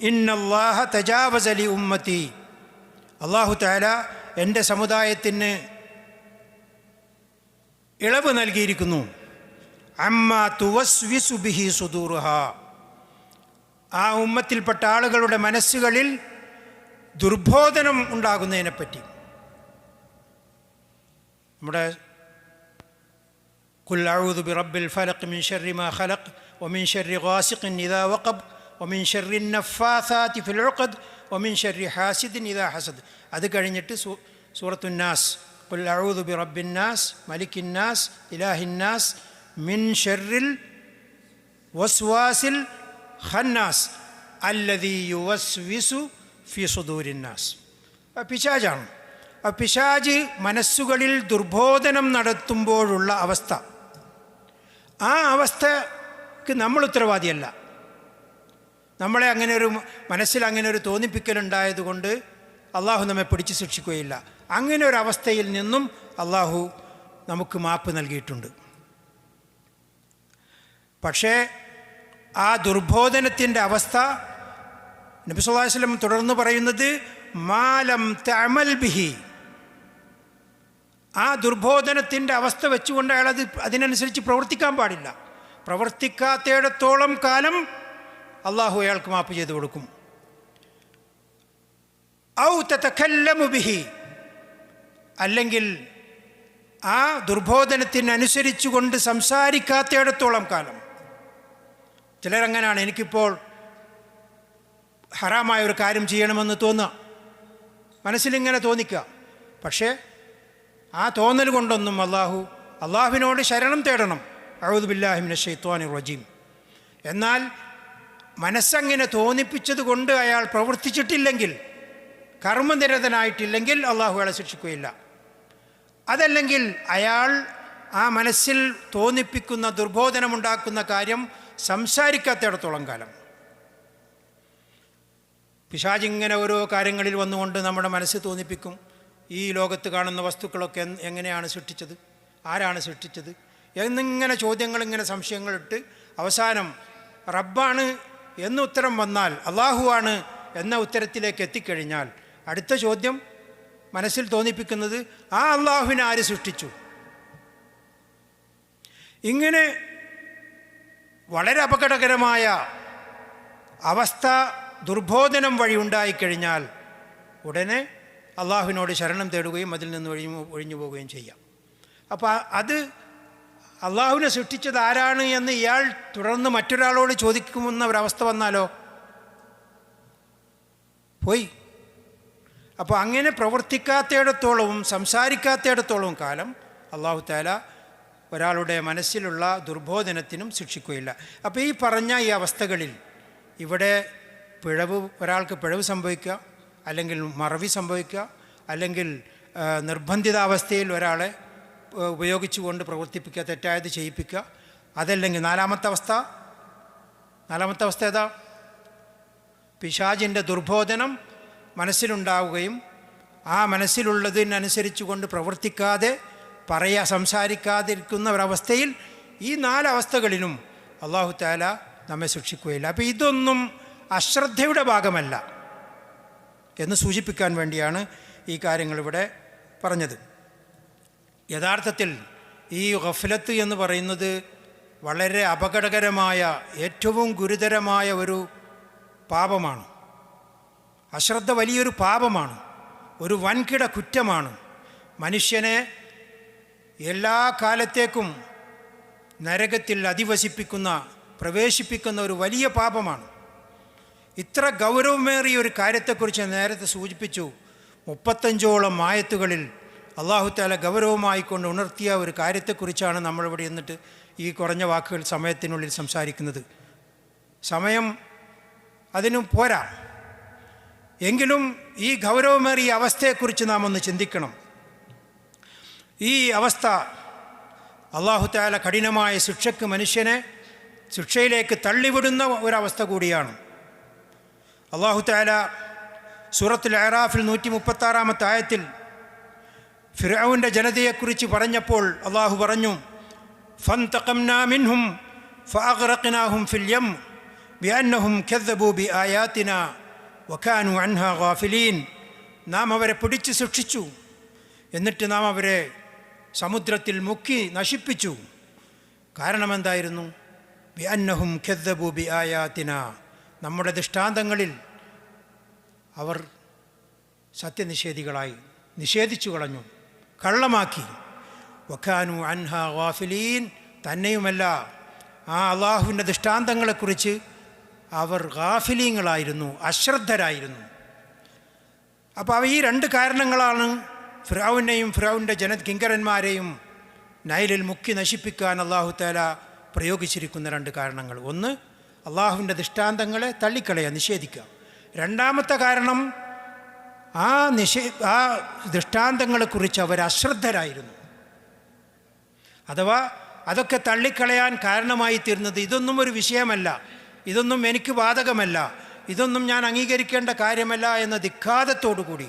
ഇന്നല്ലാഹ തജാവസ ലി ഉമ്മത്തി, അല്ലാഹു തആല എൻ്റെ സമുദായത്തിന് ഇളവ് നൽകിയിരിക്കുന്നു. അമ്മാ തുവസ്വിസു ബിഹി സുദൂറുഹ, ആ ഉമ്മത്തിൽപ്പെട്ട ആളുകളുടെ മനസ്സുകളിൽ ദുർബോധനം ഉണ്ടാകുന്നതിനെപ്പറ്റി. നമ്മുടെ ഖുൽ അഊദു ബിറബ്ബിൽ ഫലഖ് മിൻ ശർരി മാ ഖലഖ് വമിൻ ശർരി ഗാസിഖിൻ ഇദാ വഖബ് വമിൻ ശർരി നഫ്ഫാസാതി ഫിൽ ഉഖദ് വമിൻ ശർരി ഹാസിദിൻ ഇദാ ഹസദ്. അത് കഴിഞ്ഞിട്ട് സൂറത്തുൻ നാസ്, ഖുൽ അഊദു ബിറബ്ബിൻ നാസ് മലിക്കിൻ നാസ് ഇലാഹിൻ നാസ് മിൻ ശർരിൽ വസ്വാസിൽ ഖന്നാസ് അല്ലദീ യുവസ്വിസു ഫി സുദൂരിൻ നാസ്. പിശാചാണ്. പിശാച് മനസ്സുകളിൽ ദുർബോധനം നടത്തുമ്പോഴുള്ള അവസ്ഥ, ആ അവസ്ഥക്ക് നമ്മൾ ഉത്തരവാദിയല്ല. നമ്മളെ അങ്ങനെ ഒരു മനസ്സിൽ അങ്ങനെ ഒരു തോന്നിപ്പിക്കലുണ്ടായതുകൊണ്ട് അള്ളാഹു നമ്മെ പിടിച്ച് ശിക്ഷിക്കുകയില്ല. അങ്ങനെ ഒരു അവസ്ഥയിൽ നിന്നും അള്ളാഹു നമുക്ക് മാപ്പ് നൽകിയിട്ടുണ്ട്. പക്ഷേ ആ ദുർബോധനത്തിൻ്റെ അവസ്ഥ നബി സല്ലല്ലാഹു അലൈഹി വസല്ലം തുടർന്ന് പറയുന്നത് മാലം തഅമൽ ബിഹി, ആ ദുർബോധനത്തിൻ്റെ അവസ്ഥ വെച്ചുകൊണ്ട് അയാൾ അതിനനുസരിച്ച് പ്രവർത്തിക്കാൻ പാടില്ല. പ്രവർത്തിക്കാത്തിടത്തോളം കാലം അള്ളാഹു അയാൾക്ക് മാപ്പ് ചെയ്തു കൊടുക്കും. ഔ തതകല്ലമു ബിഹി, അല്ലെങ്കിൽ ആ ദുർബോധനത്തിനനുസരിച്ചുകൊണ്ട് സംസാരിക്കാത്തിടത്തോളം കാലം. ചിലരങ്ങനെയാണ്, എനിക്കിപ്പോൾ ഹറാമായ ഒരു കാര്യം ചെയ്യണമെന്ന് തോന്നുക, മനസ്സിലിങ്ങനെ തോന്നിക്കുക. പക്ഷേ ആ തോന്നൽ കൊണ്ടൊന്നും അള്ളാഹുവിനോട് ശരണം തേടണം. അഊദു ബില്ലാഹി മിനശ് ശൈത്വാനിർ റജീം. എന്നാൽ മനസ്സങ്ങനെ തോന്നിപ്പിച്ചത് കൊണ്ട് അയാൾ പ്രവർത്തിച്ചിട്ടില്ലെങ്കിൽ, കർമ്മനിരതനായിട്ടില്ലെങ്കിൽ അള്ളാഹു അയാളെ ശിക്ഷിക്കുകയില്ല. അതല്ലെങ്കിൽ അയാൾ ആ മനസ്സിൽ തോന്നിപ്പിക്കുന്ന ദുർബോധനമുണ്ടാക്കുന്ന കാര്യം സംസാരിക്കാത്തിടത്തോളം കാലം. പിശാചിങ്ങനെ ഓരോ കാര്യങ്ങളിൽ വന്നുകൊണ്ട് നമ്മുടെ മനസ്സ് തോന്നിപ്പിക്കും. ഈ ലോകത്ത് കാണുന്ന വസ്തുക്കളൊക്കെ എങ്ങനെയാണ് സൃഷ്ടിച്ചത്, ആരാണ് സൃഷ്ടിച്ചത് എന്നിങ്ങനെ ചോദ്യങ്ങളിങ്ങനെ സംശയങ്ങളിട്ട് അവസാനം റബ്ബാണ് എന്ന് ഉത്തരം വന്നാൽ, അള്ളാഹുവാണ് എന്ന ഉത്തരത്തിലേക്ക് എത്തിക്കഴിഞ്ഞാൽ അടുത്ത ചോദ്യം മനസ്സിൽ തോന്നിപ്പിക്കുന്നത് ആ അള്ളാഹുവിനെ ആര് സൃഷ്ടിച്ചു? ഇങ്ങനെ വളരെ അപകടകരമായ അവസ്ഥ ദുർബോധനം വഴി ഉണ്ടായിക്കഴിഞ്ഞാൽ ഉടനെ അള്ളാഹുവിനോട് ശരണം തേടുകയും അതിൽ നിന്ന് ഒഴിഞ്ഞു പോവുകയും ചെയ്യാം. അപ്പോൾ അത് അള്ളാഹുവിനെ സൃഷ്ടിച്ചത് ആരാണ് എന്ന് ഇയാൾ തുടർന്ന് മറ്റൊരാളോട് ചോദിക്കുമെന്ന ഒരവസ്ഥ വന്നാലോ പോയി. അപ്പോൾ അങ്ങനെ പ്രവർത്തിക്കാത്തിടത്തോളവും സംസാരിക്കാത്തിടത്തോളവും കാലം അള്ളാഹു തആല ഒരാളുടെ മനസ്സിലുള്ള ദുർബോധനത്തിനും ശിക്ഷിക്കുകയില്ല. അപ്പോൾ ഈ പറഞ്ഞ ഈ അവസ്ഥകളിൽ ഇവിടെ ഒരാൾക്ക് പിഴവ് സംഭവിക്കുക, അല്ലെങ്കിൽ മറവി സംഭവിക്കുക, അല്ലെങ്കിൽ നിർബന്ധിതാവസ്ഥയിൽ ഒരാളെ ഉപയോഗിച്ചുകൊണ്ട് പ്രവർത്തിപ്പിക്കുക, തെറ്റായത് ചെയ്യിപ്പിക്കുക, അതല്ലെങ്കിൽ നാലാമത്തെ അവസ്ഥ ഏതാ? പിശാചിൻ്റെ ദുർബോധനം മനസ്സിലുണ്ടാവുകയും ആ മനസ്സിലുള്ളതിനനുസരിച്ച് കൊണ്ട് പ്രവർത്തിക്കാതെ സംസാരിക്കാതിരിക്കുന്ന ഒരവസ്ഥയിൽ ഈ 4 അവസ്ഥകളിലും അല്ലാഹു തആല നമ്മെ ശിക്ഷിക്കുകയില്ല. അപ്പോൾ ഇതൊന്നും അശ്രദ്ധയുടെ ഭാഗമല്ല എന്ന് സൂചിപ്പിക്കാൻ വേണ്ടിയാണ് ഈ കാര്യങ്ങളിവിടെ പറഞ്ഞത്. യഥാർത്ഥത്തിൽ ഈ ഗഫ്ലത്ത് എന്ന് പറയുന്നത് വളരെ അപകടകരമായ, ഏറ്റവും ഗുരുതരമായ ഒരു പാപമാണ്. അശ്രദ്ധ വലിയൊരു പാപമാണ്, ഒരു വൻകിട കുറ്റമാണ്. മനുഷ്യനെ എല്ലാ കാലത്തേക്കും നരകത്തിൽ പ്രവേശിപ്പിക്കുന്ന ഒരു വലിയ പാപമാണ്. ഇത്ര ഗൗരവമേറിയ ഒരു കാര്യത്തെക്കുറിച്ച് നേരത്തെ സൂചിപ്പിച്ചു. 35ഓളം ആയത്തുകളിൽ അല്ലാഹു തആല ഗൗരവമായിക്കൊണ്ട് ഉണർത്തിയ ഒരു കാര്യത്തെക്കുറിച്ചാണ് നമ്മളിവിടെ എന്നിട്ട് ഈ കുറഞ്ഞ വാക്കുകൾ സമയത്തിനുള്ളിൽ സംസാരിക്കുന്നത്. സമയം അതിനും പോരാ. എങ്കിലും ഈ ഗൗരവമേറിയ അവസ്ഥയെക്കുറിച്ച് നാം ഒന്ന് ചിന്തിക്കണം. ഈ അവസ്ഥ അല്ലാഹു തആല കഠിനമായ മനുഷ്യനെ ശിക്ഷയിലേക്ക് തള്ളിവിടുന്ന ഒരവസ്ഥ കൂടിയാണ്. അല്ലാഹു തആല സൂറത്തുൽ അറാഫിൽ 136-ാമത്തെ ആയത്തിൽ ഫിർഔന്റെ ജനതയെക്കുറിച്ച് പറഞ്ഞപ്പോൾ അല്ലാഹു പറഞ്ഞു, ഫന്തഖംനാ മിൻഹും ഫഅഗ്റഖ്നാഹും ഫിൽ യം ബിഅന്നഹും കദ്ദബൂ ബിആയാതിനാ വകാനൂ അൻഹാ ഗാഫിലീൻ. നാം അവരെ പിടിച്ച് ശിക്ഷിച്ചു, എന്നിട്ട് നാം അവരെ സമുദ്രത്തിൽ മുക്കി നശിപ്പിച്ചു. കാരണം എന്തായിരുന്നു? ബിഅന്നഹും കദ്ദബൂ ബിആയാതിനാ, നമ്മുടെ ദൃഷ്ടാന്തങ്ങളിൽ അവർ സത്യനിഷേധികളായി നിഷേധിച്ചു കളഞ്ഞു, കള്ളമാക്കി. വകാനൂ അൻഹാ ഗാഫിലീൻ, തന്നെയുമല്ല ആ അള്ളാഹുവിൻ്റെ ദൃഷ്ടാന്തങ്ങളെക്കുറിച്ച് അവർ ഗാഫിലീങ്ങളായിരുന്നു, അശ്രദ്ധരായിരുന്നു. അപ്പോൾ ഈ 2 കാരണങ്ങളാണ് ഫിർഔനെയും ഫിർഔൻ്റെ കിങ്കരന്മാരെയും നൈലിൽ മുക്കി നശിപ്പിക്കാൻ അല്ലാഹു തആല പ്രയോഗിച്ചിരിക്കുന്ന 2 കാരണങ്ങൾ. ഒന്ന്, അള്ളാഹുവിൻ്റെ ദൃഷ്ടാന്തങ്ങളെ തള്ളിക്കളയുക, നിഷേധിക്കുക. രണ്ടാമത്തെ കാരണം, ആ ദൃഷ്ടാന്തങ്ങളെക്കുറിച്ച് അവർ അശ്രദ്ധരായിരുന്നു. അഥവാ അതൊക്കെ തള്ളിക്കളയാൻ കാരണമായി തീർന്നത് ഇതൊന്നും ഒരു വിഷയമല്ല, ഇതൊന്നും എനിക്ക് ബാധകമല്ല, ഇതൊന്നും ഞാൻ അംഗീകരിക്കേണ്ട കാര്യമല്ല എന്ന ധിക്കാരത്തോടുകൂടി.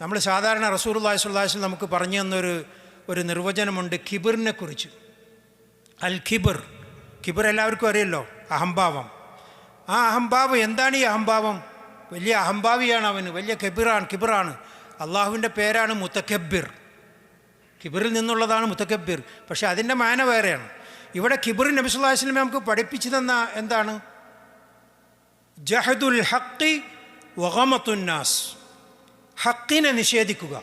നമ്മൾ സാധാരണ റസൂലുള്ളാഹി സ്വല്ലല്ലാഹു അലൈഹി വസല്ലം നമുക്ക് പറഞ്ഞു തന്നൊരു നിർവചനമുണ്ട് കിബിറിനെ കുറിച്ച്. അൽ കിബിർ എല്ലാവർക്കും അറിയല്ലോ, അഹംഭാവം. ആ അഹംഭാവം എന്താണ്? ഈ അഹംഭാവം വലിയ അഹംഭാവിയാണ്, അവന് വലിയ കിബിറാണ്. അള്ളാഹുവിൻ്റെ പേരാണ് മുത്തക്കബ്ബിർ. കിബിറിൽ നിന്നുള്ളതാണ് മുത്തക്കബ്ബിർ. പക്ഷേ അതിൻ്റെ മാന വേറെയാണ്. ഇവിടെ കിബിർ നബി സല്ലല്ലാഹു അലൈഹി വസല്ലം നമുക്ക് പഠിപ്പിച്ചു തന്ന എന്താണ്? ജഹദുൽ ഹഖ് വഗമത്തുൻ നാസ്, ഹക്കിനെ നിഷേധിക്കുക,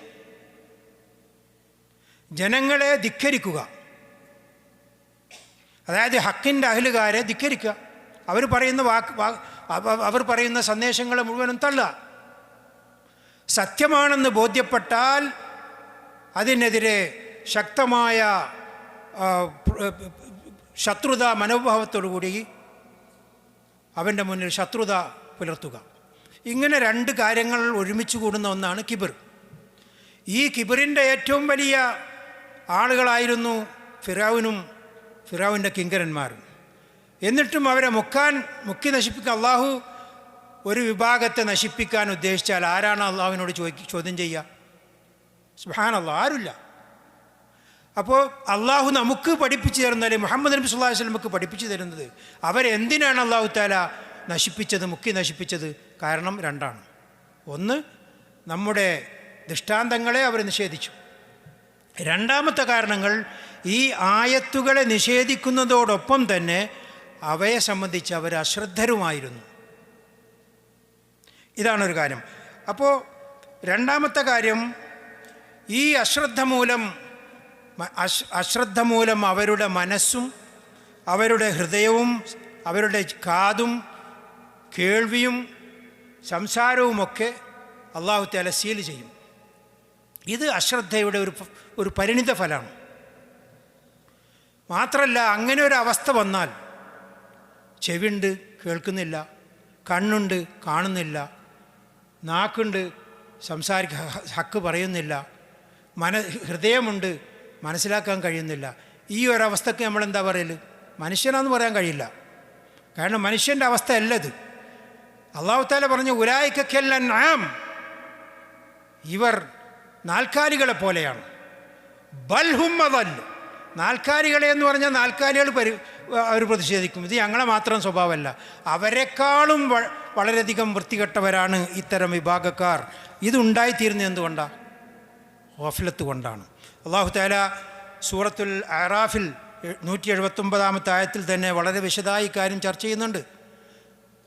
ജനങ്ങളെ ധിക്കരിക്കുക. അതായത് ഹക്കിൻ്റെ അഹ്ലുകാരെ ധിക്കരിക്കുക, അവർ പറയുന്ന സന്ദേശങ്ങളെ മുഴുവനും തള്ളുക. സത്യമാണെന്ന് ബോധ്യപ്പെട്ടാൽ അതിനെതിരെ ശക്തമായ ശത്രുത മനോഭാവത്തോടുകൂടി അവൻ്റെ മുന്നിൽ ശത്രുത പുലർത്തുക. ഇങ്ങനെ 2 കാര്യങ്ങൾ ഒരുമിച്ച് കൂടുന്ന ഒന്നാണ് കിബിർ. ഈ കിബിറിൻ്റെ ഏറ്റവും വലിയ ആളുകളായിരുന്നു ഫിർഔനും ഫിർഔൻ്റെ കിങ്കരന്മാരും. എന്നിട്ടും അവരെ മുക്കി നശിപ്പിക്കാൻ അള്ളാഹു ഒരു വിഭാഗത്തെ നശിപ്പിക്കാൻ ഉദ്ദേശിച്ചാൽ ആരാണ് അള്ളാഹുവിനോട് ചോദ്യം ചെയ്യുക? സുബ്ഹാനല്ലാഹ്, ആരുമില്ല. അപ്പോൾ അള്ളാഹു നമുക്ക് പഠിപ്പിച്ചു തരുന്നത്, മുഹമ്മദ് നബി സല്ലല്ലാഹു അലൈഹി വസല്ലം നമുക്ക് പഠിപ്പിച്ചു തരുന്നത്, അവരെന്തിനാണ് അള്ളാഹു തആല നശിപ്പിച്ചത്, മുക്കി നശിപ്പിച്ചത്? കാരണം രണ്ടാണ്. ഒന്ന്, നമ്മുടെ ദൃഷ്ടാന്തങ്ങളെ അവർ നിഷേധിച്ചു. രണ്ടാമത്തെ കാരണങ്ങൾ ഈ ആയത്തുകളെ നിഷേധിക്കുന്നതോടൊപ്പം തന്നെ അവയെ സംബന്ധിച്ച് അവർ അശ്രദ്ധരുമായിരുന്നു. ഇതാണൊരു കാര്യം. അപ്പോൾ രണ്ടാമത്തെ കാര്യം, ഈ അശ്രദ്ധ മൂലം അവരുടെ മനസ്സും അവരുടെ ഹൃദയവും അവരുടെ കാതും കേൾവിയും സംസാരവുമൊക്കെ അല്ലാഹു തആല സീൽ ചെയ്യും. ഇത് അശ്രദ്ധയുടെ ഒരു പരിണിത ഫലമാണ്. മാത്രമല്ല, അങ്ങനെ ഒരു അവസ്ഥ വന്നാൽ ചെവിയുണ്ട്, കേൾക്കുന്നില്ല; കണ്ണുണ്ട്, കാണുന്നില്ല; നാക്കുണ്ട്, ഹക്ക് പറയുന്നില്ല; ഹൃദയമുണ്ട്, മനസ്സിലാക്കാൻ കഴിയുന്നില്ല. ഈ ഒരവസ്ഥയ്ക്ക് നമ്മളെന്താ പറയൽ? മനുഷ്യനാണെന്ന് പറയാൻ കഴിയില്ല. കാരണം മനുഷ്യൻ്റെ അവസ്ഥ അല്ല ഇത്. അല്ലാഹു തആല പറഞ്ഞു, ഉലൈക കൽഅൻആം, ഇവർ നാൽക്കാലികളെ പോലെയാണ്. ബൽഹും അദൽ, നാൽക്കാലികളെ എന്ന് പറഞ്ഞാൽ നാൽക്കാലികൾ അവർ പ്രതിഷേധിക്കും. ഇത് ഞങ്ങളെ മാത്രം സ്വഭാവമല്ല, അവരെക്കാളും വളരെയധികം വൃത്തികെട്ടവരാണ് ഇത്തരം വിഭാഗക്കാർ. ഇതുണ്ടായിത്തീരുന്നത് എന്തുകൊണ്ടാണ്? ഗഫലത്ത് കൊണ്ടാണ്. അല്ലാഹു തആല സൂറത്തുൽ അറാഫിൽ 179-ാമത്തെ ആയത്തിൽ തന്നെ വളരെ വിശദമായി കാര്യം ചർച്ച ചെയ്യുന്നുണ്ട്,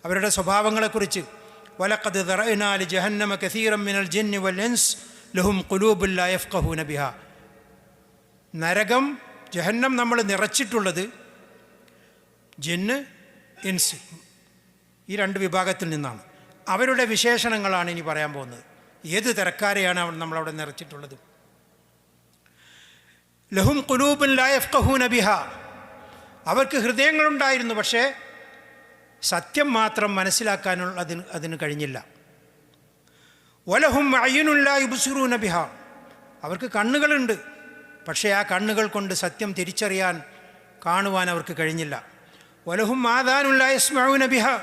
അവരുടെ സ്വഭാവങ്ങളെക്കുറിച്ച്. വലഖദ് ദറഅനാ ലിജഹന്നമ കസീറൻ മിനൽ ജിന്നി വൽ ഇൻസ് ലഹും ഖുലൂബുൻ ലാ യഫ്ഖഹൂന ബിഹാ. നരകം, ജഹന്നം നമ്മൾ നിറച്ചിട്ടുള്ളത് ജിന്ന്, ഇൻസ്, ഈ രണ്ട് വിഭാഗത്തിൽ നിന്നാണ്. അവരുടെ വിശേഷണങ്ങളാണ് ഇനി പറയാൻ പോകുന്നത്. ഏത് തരക്കാരെയാണ് നമ്മളവിടെ നിറച്ചിട്ടുള്ളത്? ലഹും ഖുലൂബുൻ ലാ യഫ്ഖഹൂന ബിഹാ, അവർക്ക് ഹൃദയങ്ങളുണ്ടായിരുന്നു, പക്ഷേ സത്യം മാത്രം മനസ്സിലാക്കാനുള്ള അതിന് കഴിഞ്ഞില്ല. വലഹും അയ്യുനുൻ ലാ യുബ്സിറൂന ബിഹാ, അവർക്ക് കണ്ണുകളുണ്ട്, പക്ഷേ ആ കണ്ണുകൾ കൊണ്ട് സത്യം തിരിച്ചറിയാൻ, കാണുവാൻ അവർക്ക് കഴിഞ്ഞില്ല. വലഹും ആദാനുൻ ലാ യസ്മഊന ബിഹാ,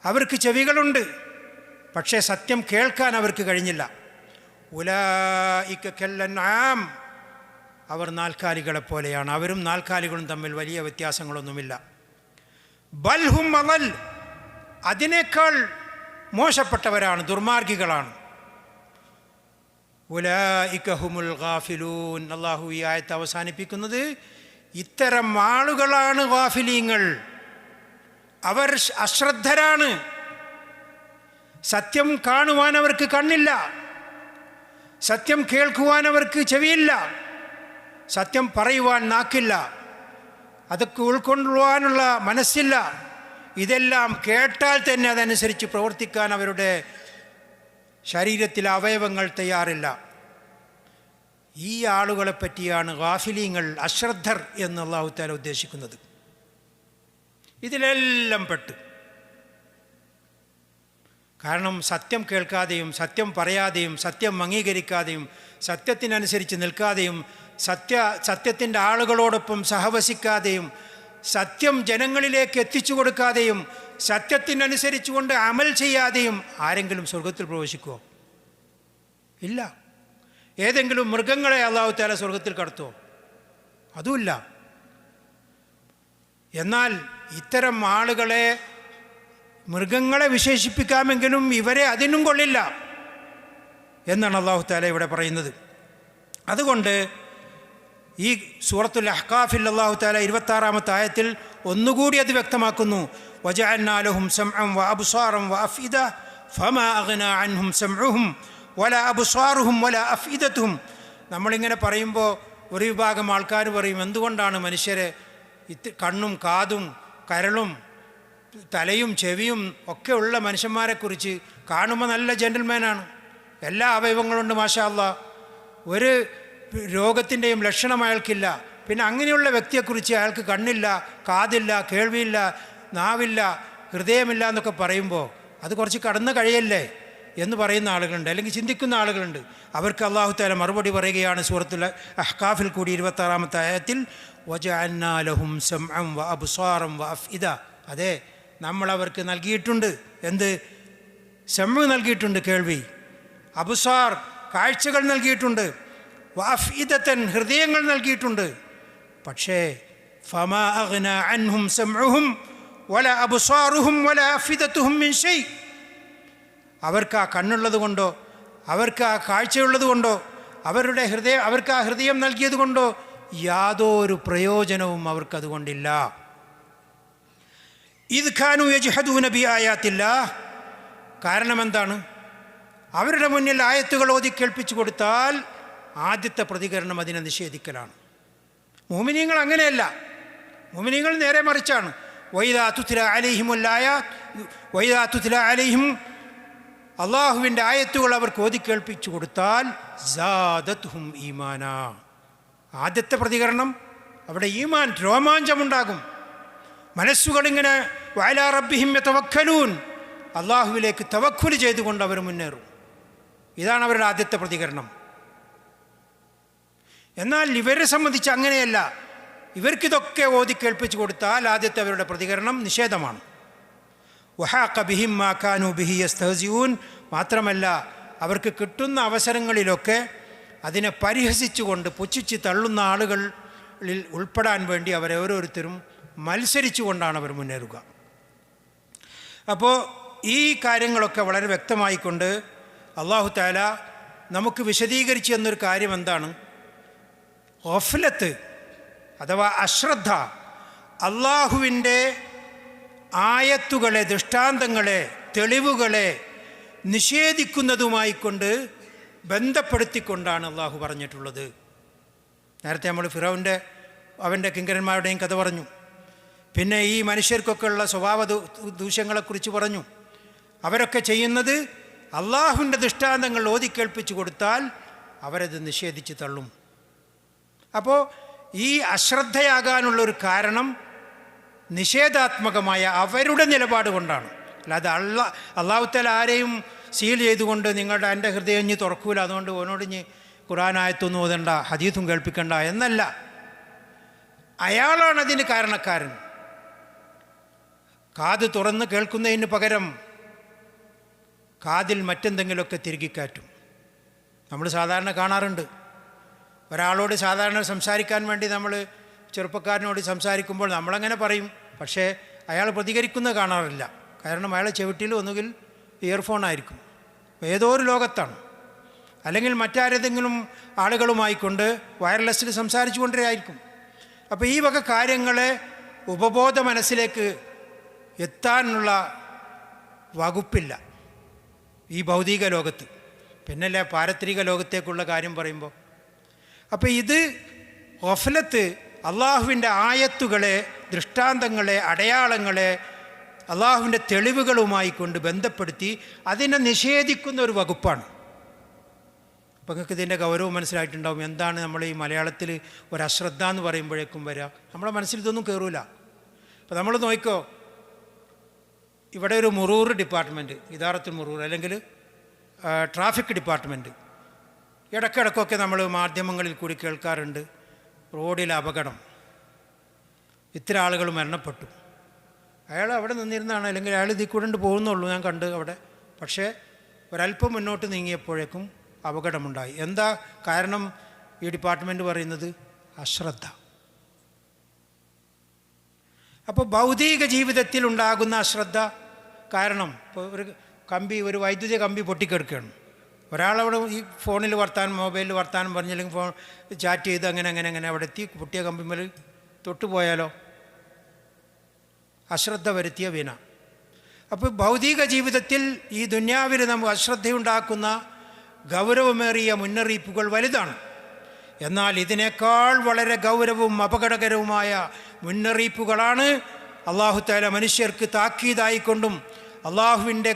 അവർക്ക് ചെവികളുണ്ട്, പക്ഷേ സത്യം കേൾക്കാൻ അവർക്ക് കഴിഞ്ഞില്ല. ഉലൈക കൽഅൻആം, അവർ നാൽക്കാലികളെ പോലെയാണ്. അവരും നാൽക്കാലികളും തമ്മിൽ വലിയ വ്യത്യാസങ്ങളൊന്നുമില്ല. ബൽഹും അളൽ, അതിനേക്കാൾ മോശപ്പെട്ടവരാണ്, ദുർമാർഗികളാണ്. ഉലൈക ഹുമുൽ ഗാഫിലൂൻ, അല്ലാഹു ഈ ആയത്ത് അവസാനിപ്പിക്കുന്നത് ഇത്തരം ആളുകളാണ് ഗാഫിലീങ്ങൾ, അവർ അശ്രദ്ധരാണ്. സത്യം കാണുവാൻ അവർക്ക് കണ്ണില്ല, സത്യം കേൾക്കുവാൻ അവർക്ക് ചെവിയില്ല, സത്യം പറയുവാൻ നാക്കില്ല, അതൊക്കെ ഉൾക്കൊള്ളുവാനുള്ള മനസ്സില്ല. ഇതെല്ലാം കേട്ടാൽ തന്നെ അതനുസരിച്ച് പ്രവർത്തിക്കാൻ അവരുടെ ശരീരത്തിലെ അവയവങ്ങൾ തയ്യാറില്ല. ഈ ആളുകളെ പറ്റിയാണ് ഗാഫിലീങ്ങൾ, അശ്രദ്ധർ എന്ന് അല്ലാഹു തആല ഉദ്ദേശിക്കുന്നത്. ഇതിലെല്ലാം പെട്ട്, കാരണം സത്യം കേൾക്കാതെയും സത്യം പറയാതെയും സത്യം അംഗീകരിക്കാതെയും സത്യത്തിനനുസരിച്ച് നിൽക്കാതെയും സത്യത്തിൻ്റെ ആളുകളോടൊപ്പം സഹവസിക്കാതെയും സത്യം ജനങ്ങളിലേക്ക് എത്തിച്ചു കൊടുക്കാതെയും സത്യത്തിനനുസരിച്ചുകൊണ്ട് അമൽ ചെയ്യാതെയും ആരെങ്കിലും സ്വർഗത്തിൽ പ്രവേശിക്കുമോ? ഇല്ല. ഏതെങ്കിലും മൃഗങ്ങളെ അല്ലാഹു തആല സ്വർഗത്തിൽ കടത്തുമോ? അതുമില്ല. എന്നാൽ ഇത്തരം ആളുകളെ, മൃഗങ്ങളെ വിശേഷിപ്പിക്കാമെങ്കിലും ഇവരെ അതിനും കൊള്ളില്ല എന്നാണ് അല്ലാഹു തആല ഇവിടെ പറയുന്നത്. അതുകൊണ്ട് ഈ സൂറത്തുൽ അഹ്ഖാഫിൽ അല്ലാഹു തആല 26-ാമത്തെ ആയത്തിൽ ഒന്നുകൂടി അത് വ്യക്തമാക്കുന്നു. വജഅൽനാ ലഹും സമഅൻ വഅബ്സാറൻ വഅഫ്ഇദ ഫമാ അഗ്നാ അൻഹും സമഉഹും വലാ അബ്സാറുഹും വലാ അഫ്ഇദതുഹും. നമ്മളിങ്ങനെ പറയുമ്പോൾ ഒരു വിഭാഗം ആൾക്കാർ പറയും, എന്തുകൊണ്ടാണ് മനുഷ്യരെ കണ്ണും കാതും കരളും തലയും ചെവിയും ഒക്കെ ഉള്ള മനുഷ്യന്മാരെക്കുറിച്ച് കാണുമ്പോൾ നല്ല ജെൻ്റിൽമാനാണ്, എല്ലാ അവയവങ്ങളുണ്ട്, മാഷാ അല്ലാഹ്, ഒരു രോഗത്തിൻ്റെയും ലക്ഷണം അയാൾക്കില്ല. പിന്നെ അങ്ങനെയുള്ള വ്യക്തിയെക്കുറിച്ച് അയാൾക്ക് കണ്ണില്ല, കാതില്ല, കേൾവിയില്ല, നാവില്ല, ഹൃദയമില്ല എന്നൊക്കെ പറയുമ്പോൾ അത് കുറച്ച് കടന്നു കഴിയല്ലേ എന്ന് പറയുന്ന ആളുകളുണ്ട്, അല്ലെങ്കിൽ ചിന്തിക്കുന്ന ആളുകളുണ്ട്. അവർക്ക് അല്ലാഹു തആല മറുപടി പറയുകയാണ് സൂറത്തുൽ അഹ്ഖാഫിൽ കൂടി 26-ാമത്തെ ആയത്തിൽ, വജഅൽനാ ലഹും സമഅൻ വഅബ്സാറൻ വഅഫ്ഇദ. അതെ, നമ്മൾ അവർക്ക് നൽകിയിട്ടുണ്ട്. എന്ത്? സമഅ് നൽകിയിട്ടുണ്ട്, കേൾവി; അബ്സാർ, കാഴ്ചകൾ നൽകിയിട്ടുണ്ട്; വഅഫ്ഇദതൻ, ഹൃദയങ്ങൾ നൽകിയിട്ടുണ്ട്. പക്ഷേ ഫമാ അഗ്നാ അൻഹും സമഉഹും വല അബ്സാറുഹും വല അഫിദത്തുഹും മിൻ ഷൈ. അവർക്ക് ആ കണ്ണുള്ളത് കൊണ്ടോ അവർക്ക് ആ കാഴ്ചയുള്ളത് കൊണ്ടോ അവർക്ക് ആ ഹൃദയം നൽകിയത് കൊണ്ടോ യാതൊരു പ്രയോജനവും അവർക്കതുകൊണ്ടില്ല. ഇദ് ഖാനു യജ്ഹദൂന ബി ആയാത്തില്ലാഹ്. കാരണം എന്താണ്? അവരുടെ മുന്നിൽ ആയത്തുകൾ ഓതി കേൾപ്പിച്ചു കൊടുത്താൽ ആദ്യത്തെ പ്രതികരണം അതിനെ നിഷേധിക്കലാണ്. മുഅ്മിനീങ്ങൾ അങ്ങനെയല്ല. മുഅ്മിനീങ്ങൾ നേരെ മറിച്ചാണ്. വൈദാ തുത്ല അലൈഹിം അള്ളാഹുവിൻ്റെ ആയത്തുകൾ അവർക്ക് ഓതി കേൾപ്പിച്ചു കൊടുത്താൽ സാദത്ഹും ഈമാന. ആദ്യത്തെ പ്രതികരണം അവിടെ ഈമാൻ, രോമാഞ്ചമുണ്ടാകും. മനസ്സുകളിങ്ങനെ വഅലാ റബ്ബിഹിം യതവക്കലൂൻ, അള്ളാഹുവിലേക്ക് തവക്കുൽ ചെയ്തുകൊണ്ട് അവർ മുന്നേറും. ഇതാണ് അവരുടെ ആദ്യത്തെ പ്രതികരണം. എന്നാൽ ഇവരെ സംബന്ധിച്ച് അങ്ങനെയല്ല. ഇവർക്കിതൊക്കെ ഓതി കേൾപ്പിച്ചു കൊടുത്താൽ ആദ്യത്തെ അവരുടെ പ്രതികരണം നിഷേധമാണ്. വഹാഖ ബിഹിം മാ കാനൂ ബിഹി യസ്തഹ്സിഊൻ. മാത്രമല്ല അവർക്ക് കിട്ടുന്ന അവസരങ്ങളിലൊക്കെ അതിനെ പരിഹസിച്ചുകൊണ്ട് പുച്ഛിച്ച് തള്ളുന്ന ആളുകളിൽ ഉൾപ്പെടാൻ വേണ്ടി അവരോരോരുത്തരും മത്സരിച്ചു കൊണ്ടാണ് അവർ മുന്നേറുക. അപ്പോൾ ഈ കാര്യങ്ങളൊക്കെ വളരെ വ്യക്തമായിക്കൊണ്ട് അല്ലാഹു തആല നമുക്ക് വിശദീകരിച്ചു എന്നൊരു കാര്യം എന്താണ്? ഗഫ്ലത്ത് അഥവാ അശ്രദ്ധ അള്ളാഹുവിൻ്റെ ആയത്തുകളെ, ദൃഷ്ടാന്തങ്ങളെ, തെളിവുകളെ നിഷേധിക്കുന്നതുമായിക്കൊണ്ട് ബന്ധപ്പെടുത്തിക്കൊണ്ടാണ് അള്ളാഹു പറഞ്ഞിട്ടുള്ളത്. നേരത്തെ നമ്മൾ ഫിറൗൻ്റെ അവൻ്റെ കിങ്കരന്മാരുടെയും കഥ പറഞ്ഞു. പിന്നെ ഈ മനുഷ്യർക്കൊക്കെ ഉള്ള സ്വഭാവ ദൂഷ്യങ്ങളെക്കുറിച്ച് പറഞ്ഞു. അവരൊക്കെ ചെയ്യുന്നത് അള്ളാഹുവിൻ്റെ ദൃഷ്ടാന്തങ്ങൾ ഓതിക്കേൾപ്പിച്ചു കൊടുത്താൽ അവരത് നിഷേധിച്ച് തള്ളും. അപ്പോൾ ഈ അശ്രദ്ധയാകാനുള്ളൊരു കാരണം നിഷേധാത്മകമായ അവരുടെ നിലപാട് കൊണ്ടാണ്. അല്ലാതെ അള്ളാഹു തആല ആരെയും സീൽ ചെയ്തുകൊണ്ട് എൻ്റെ ഹൃദയം ഇനി തുറക്കൂല, അതുകൊണ്ട് ഓനോട് ഇനി ഖുർആനായത്തൊന്നും ഓതണ്ട, ഹദീസും കേൾപ്പിക്കണ്ട എന്നല്ല. അയാളാണ് അതിന് കാരണക്കാരൻ. കാത് തുറന്ന് കേൾക്കുന്നതിന് പകരം കാതിൽ മറ്റെന്തെങ്കിലുമൊക്കെ തിരുകിക്കാറ്റും. നമ്മൾ സാധാരണ കാണാറുണ്ട്. ഒരാളോട് സാധാരണ സംസാരിക്കാൻ വേണ്ടി നമ്മൾ ചെറുപ്പക്കാരനോട് സംസാരിക്കുമ്പോൾ നമ്മളങ്ങനെ പറയും, പക്ഷേ അയാൾ പ്രതികരിക്കുന്നത് കാണാറില്ല. കാരണം അയാളെ ചെവിട്ടിൽ ഒന്നുകിൽ ഇയർഫോൺ ആയിരിക്കും, ഏതോ ഒരു ലോകത്താണ്, അല്ലെങ്കിൽ മറ്റാരെന്തെങ്കിലും ആളുകളുമായിക്കൊണ്ട് വയർലെസ്സിൽ സംസാരിച്ചു കൊണ്ടേയിരിക്കും. അപ്പോൾ ഈ വക കാര്യങ്ങളെ ഉപബോധ മനസ്സിലേക്ക് എത്താനുള്ള വകുപ്പില്ല ഈ ഭൗതിക ലോകത്ത്. പിന്നല്ലേ പാരത്രിക ലോകത്തേക്കുള്ള കാര്യം പറയുമ്പോൾ. അപ്പോൾ ഇത് ഗഫ്ലത്ത് അള്ളാഹുവിൻ്റെ ആയത്തുകളെ, ദൃഷ്ടാന്തങ്ങളെ, അടയാളങ്ങളെ അള്ളാഹുവിൻ്റെ തെളിവുകളുമായി കൊണ്ട് ബന്ധപ്പെടുത്തി അതിനെ നിഷേധിക്കുന്ന ഒരു വകുപ്പാണ്. അപ്പോൾ നിങ്ങൾക്ക് ഇതിൻ്റെ ഗൗരവം മനസ്സിലായിട്ടുണ്ടാവും. എന്താണ് നമ്മൾ ഈ മലയാളത്തിൽ ഒരു അശ്രദ്ധ എന്ന് പറയുമ്പോഴേക്കും വരിക? നമ്മുടെ മനസ്സിൽ ഇതൊന്നും കയറൂല. അപ്പോൾ നമ്മൾ നോക്കിക്കോ, ഇവിടെ ഒരു മുറൂർ ഡിപ്പാർട്ട്മെൻറ്റ്, ഇദാറത്തുൽ മുറൂർ അല്ലെങ്കിൽ ട്രാഫിക് ഡിപ്പാർട്ട്മെൻറ്റ്, ഇടയ്ക്കിടയ്ക്കൊക്കെ നമ്മൾ മാധ്യമങ്ങളിൽ കൂടി കേൾക്കാറുണ്ട്, റോഡിൽ അപകടം, ഇത്ര ആളുകൾ മരണപ്പെട്ടു. അയാൾ അവിടെ നിന്നിരുന്നാണ്, അല്ലെങ്കിൽ അയാൾ ഇതിൽ കൂടെ പോകുന്നുള്ളൂ, ഞാൻ കണ്ട് അവിടെ. പക്ഷേ ഒരല്പം മുന്നോട്ട് നീങ്ങിയപ്പോഴേക്കും അപകടമുണ്ടായി. എന്താ കാരണം? ഈ ഡിപ്പാർട്ട്മെൻറ്റ് പറയുന്നത് അശ്രദ്ധ. അപ്പോൾ ഭൗതിക ജീവിതത്തിൽ ഉണ്ടാകുന്ന അശ്രദ്ധ കാരണം, ഇപ്പോൾ ഒരു വൈദ്യുതി കമ്പി പൊട്ടിക്കെടുക്കുകയാണ്. ഒരാളവിടെ ഈ ഫോണിൽ മൊബൈലിൽ വർത്താനം പറഞ്ഞില്ലെങ്കിൽ ഫോൺ ചാറ്റ് ചെയ്ത് അങ്ങനെ അവിടെ എത്തി പൊട്ടിയ കമ്പിമ്മൽ തൊട്ടുപോയാലോ? അശ്രദ്ധ വരുത്തിയ വിന. അപ്പോൾ ഭൗതിക ജീവിതത്തിൽ ഈ ദുന്യാവിൽ നമുക്ക് അശ്രദ്ധയുണ്ടാക്കുന്ന ഗൗരവമേറിയ മുന്നറിയിപ്പുകൾ വലുതാണ്. എന്നാൽ ഇതിനേക്കാൾ വളരെ ഗൗരവവും അപകടകരവുമായ മുന്നറിയിപ്പുകളാണ് അല്ലാഹു തആല മനുഷ്യർക്ക് താക്കീതായിക്കൊണ്ടും അള്ളാഹുവിൻ്റെ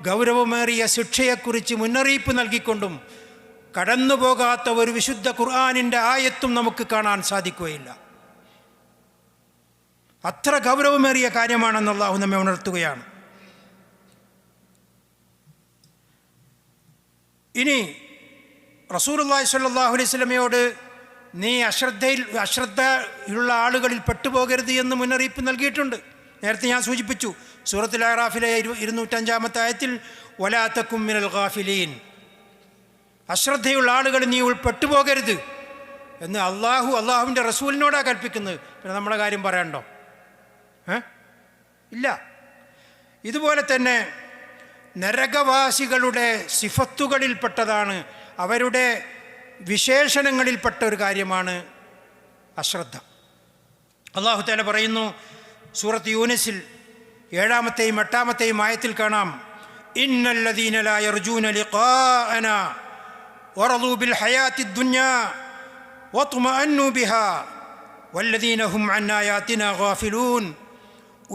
ഗൗരവമേറിയ ശിക്ഷയെക്കുറിച്ച് മുന്നറിയിപ്പ് നൽകിക്കൊണ്ടും കടന്നുപോകാത്ത ഒരു വിശുദ്ധ ഖുർആനിൻ്റെ ആയത്തും നമുക്ക് കാണാൻ സാധിക്കുകയില്ല. അത്ര ഗൗരവമേറിയ കാര്യമാണെന്ന് അല്ലാഹു നമ്മെ ഉണർത്തുകയാണ്. ഇനി റസൂലുള്ളാഹി സ്വല്ലല്ലാഹു അലൈഹി വസല്ലമയോട് നീ അശ്രദ്ധയുള്ള ആളുകളിൽ പെട്ടുപോകരുത് എന്ന് മുന്നറിയിപ്പ് നൽകിയിട്ടുണ്ട്. നേരത്തെ ഞാൻ സൂചിപ്പിച്ചു, സൂറത്തുൽ അഅറാഫിലെ 205-ാമത്തെ ആയത്തിൽ വലാ തകും മിനൽ ഗാഫിലീൻ, അശ്രദ്ധയുള്ള ആളുകൾ നീ പെട്ടുപോകരുത് എന്ന് അള്ളാഹുവിൻ്റെ റസൂലിനോടാണ് കൽപ്പിക്കുന്നത്. പിന്നെ നമ്മുടെ കാര്യം പറയണ്ടോ? ഇല്ല. ഇതുപോലെ തന്നെ നരകവാസികളുടെ സിഫത്തുകളിൽപ്പെട്ടതാണ്, അവരുടെ വിശേഷണങ്ങളിൽപ്പെട്ട ഒരു കാര്യമാണ് അശ്രദ്ധ. അല്ലാഹു തആല പറയുന്നു സൂറത്ത് യൂനിസിൽ 7-ാമത്തെയും 8-ാമത്തെയും ആയത്തിൽ കാണാം, ഇന്നല്ലദീന ലാ യർജൂന ലിഖാഅനാ വറദൂ ബിൽ ഹയാത്തിദ് ദുനിയാ വത്മഅന്നു ബിഹാ വല്ലദീന ഹും അൻ ആയാതിനാ ഗാഫിലൂൻ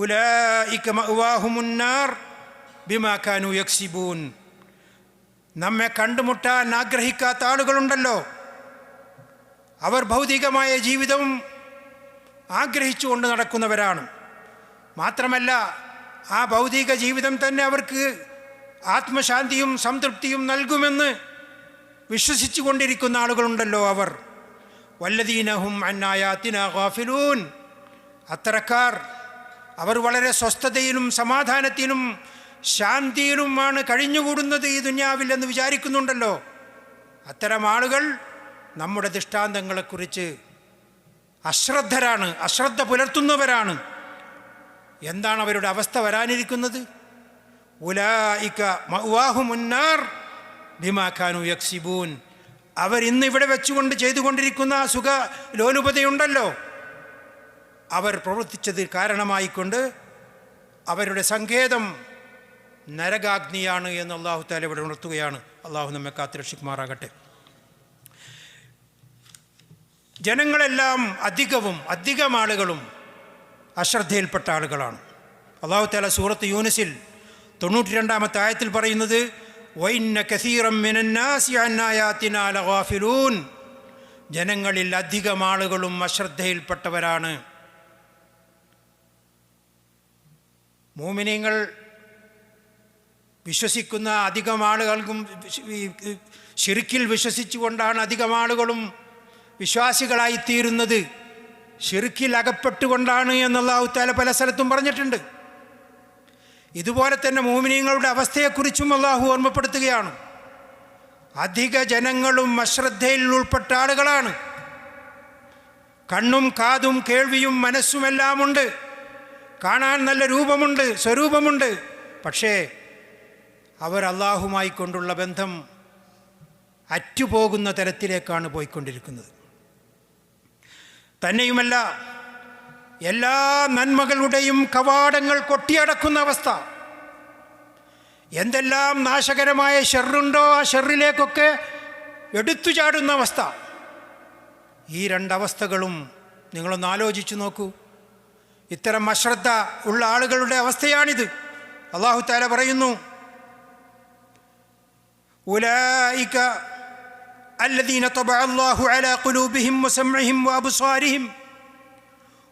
ഉലൈക മഅവാഹുമുൻ നാർ ബിമാ കാനൂ യക്സിബൂൻ. നമ്മെ കണ്ടുമുട്ടാൻ ആഗ്രഹിക്കാത്ത ആളുകളുണ്ടല്ലോ, അവർ ഭൗതികമായ ജീവിതം ആഗ്രഹിച്ചുകൊണ്ട് നടക്കുന്നവരാണ്. മാത്രമല്ല ആ ഭൗതിക ജീവിതം തന്നെ അവർക്ക് ആത്മശാന്തിയും സംതൃപ്തിയും നൽകുമെന്ന് വിശ്വസിച്ചു കൊണ്ടിരിക്കുന്ന ആളുകളുണ്ടല്ലോ അവർ. വല്ലദീനഹും അൻ ആയാതിനാ ഗാഫിലൂൻ. അത്തരക്കാർ അവർ വളരെ സ്വസ്ഥതയിലും സമാധാനത്തിലും ശാന്തിയിലുമാണ് കഴിഞ്ഞുകൂടുന്നത് ഈ ദുനിയാവിൽ എന്ന് വിചാരിക്കുന്നുണ്ടല്ലോ. അത്തരം ആളുകൾ നമ്മുടെ ദൃഷ്ടാന്തങ്ങളെക്കുറിച്ച് അശ്രദ്ധരാണ്, അശ്രദ്ധ പുലർത്തുന്നവരാണ്. എന്താണ് അവരുടെ അവസ്ഥ വരാനിരിക്കുന്നത്? ഉലൈക മഅവാഹുമുൻ നാർ ബിമാ കാനൂ യക്സിബൂൻ. അവർ ഇന്ന് ഇവിടെ വെച്ചുകൊണ്ട് ചെയ്തുകൊണ്ടിരിക്കുന്ന സുഖ ലോലുപതയുണ്ടല്ലോ, അവർ പ്രവർത്തിച്ചത് കാരണമായിക്കൊണ്ട് അവരുടെ സങ്കേതം നരകാഗ്നിയാണ് എന്ന് അല്ലാഹു തആല ഇവിടെ ഉണർത്തുകയാണ്. അല്ലാഹു നമ്മെ കാത്തുരക്ഷിക്കുമാറാകട്ടെ. ജനങ്ങളെല്ലാം അധികം ആളുകളും അശ്രദ്ധയിൽപ്പെട്ട ആളുകളാണ്. അല്ലാഹു തആല സൂറത്ത് യൂനിസിൽ 92-ാമത്തെ ആയത്തിൽ പറയുന്നത്, വഇന്ന കസീറൻ മിനന്നാസി അൻ ആയാതിനാ ലഗാഫിലൂൻ. ജനങ്ങളിൽ അധികം ആളുകളും അശ്രദ്ധയിൽപ്പെട്ടവരാണ്. മുഅ്മിനീങ്ങൾ വിശ്വസിക്കുന്ന അധികം ആളുകൾക്കും ശിർക്കിൽ വിശ്വസിച്ചുകൊണ്ടാണ് അധികം ആളുകളും വിശ്വാസികളായിത്തീരുന്നത്. ശിർക്കിൽ അകപ്പെട്ടുകൊണ്ടാണ് എന്ന് അല്ലാഹു തആല പല സ്ഥലത്തും പറഞ്ഞിട്ടുണ്ട്. ഇതുപോലെ തന്നെ മുഅ്മിനീങ്ങളുടെ അവസ്ഥയെക്കുറിച്ചും അല്ലാഹു ഓർമ്മപ്പെടുത്തുകയാണ്. അധിക ജനങ്ങളും അശ്രദ്ധയിൽ ഉൾപ്പെട്ട ആളുകളാണ്. കണ്ണും കാതും കേൾവിയും മനസ്സുമെല്ലാം ഉണ്ട്, കാണാൻ നല്ല രൂപമുണ്ട്, സ്വരൂപമുണ്ട്. പക്ഷേ അവർ അല്ലാഹുമായി കൊണ്ടുള്ള ബന്ധം അറ്റുപോകുന്ന തരത്തിലേക്കാണ് പോയിക്കൊണ്ടിരിക്കുന്നത്. തന്നെയുമല്ല, എല്ലാ നന്മകളുടെയും കവാടങ്ങൾ കൊട്ടിയടക്കുന്ന അവസ്ഥ, എന്തെല്ലാം നാശകരമായ ഷെറുണ്ടോ ആ ഷെറിലേക്കൊക്കെ എടുത്തു ചാടുന്ന അവസ്ഥ. ഈ രണ്ടവസ്ഥകളും നിങ്ങളൊന്ന് ആലോചിച്ചു നോക്കൂ. ഇത്തരം അശ്രദ്ധ ഉള്ള ആളുകളുടെ അവസ്ഥയാണിത്. അല്ലാഹു തആല പറയുന്നു, ഉലൈക الذين طبع الله على قلوبهم وسمعهم وأبصارهم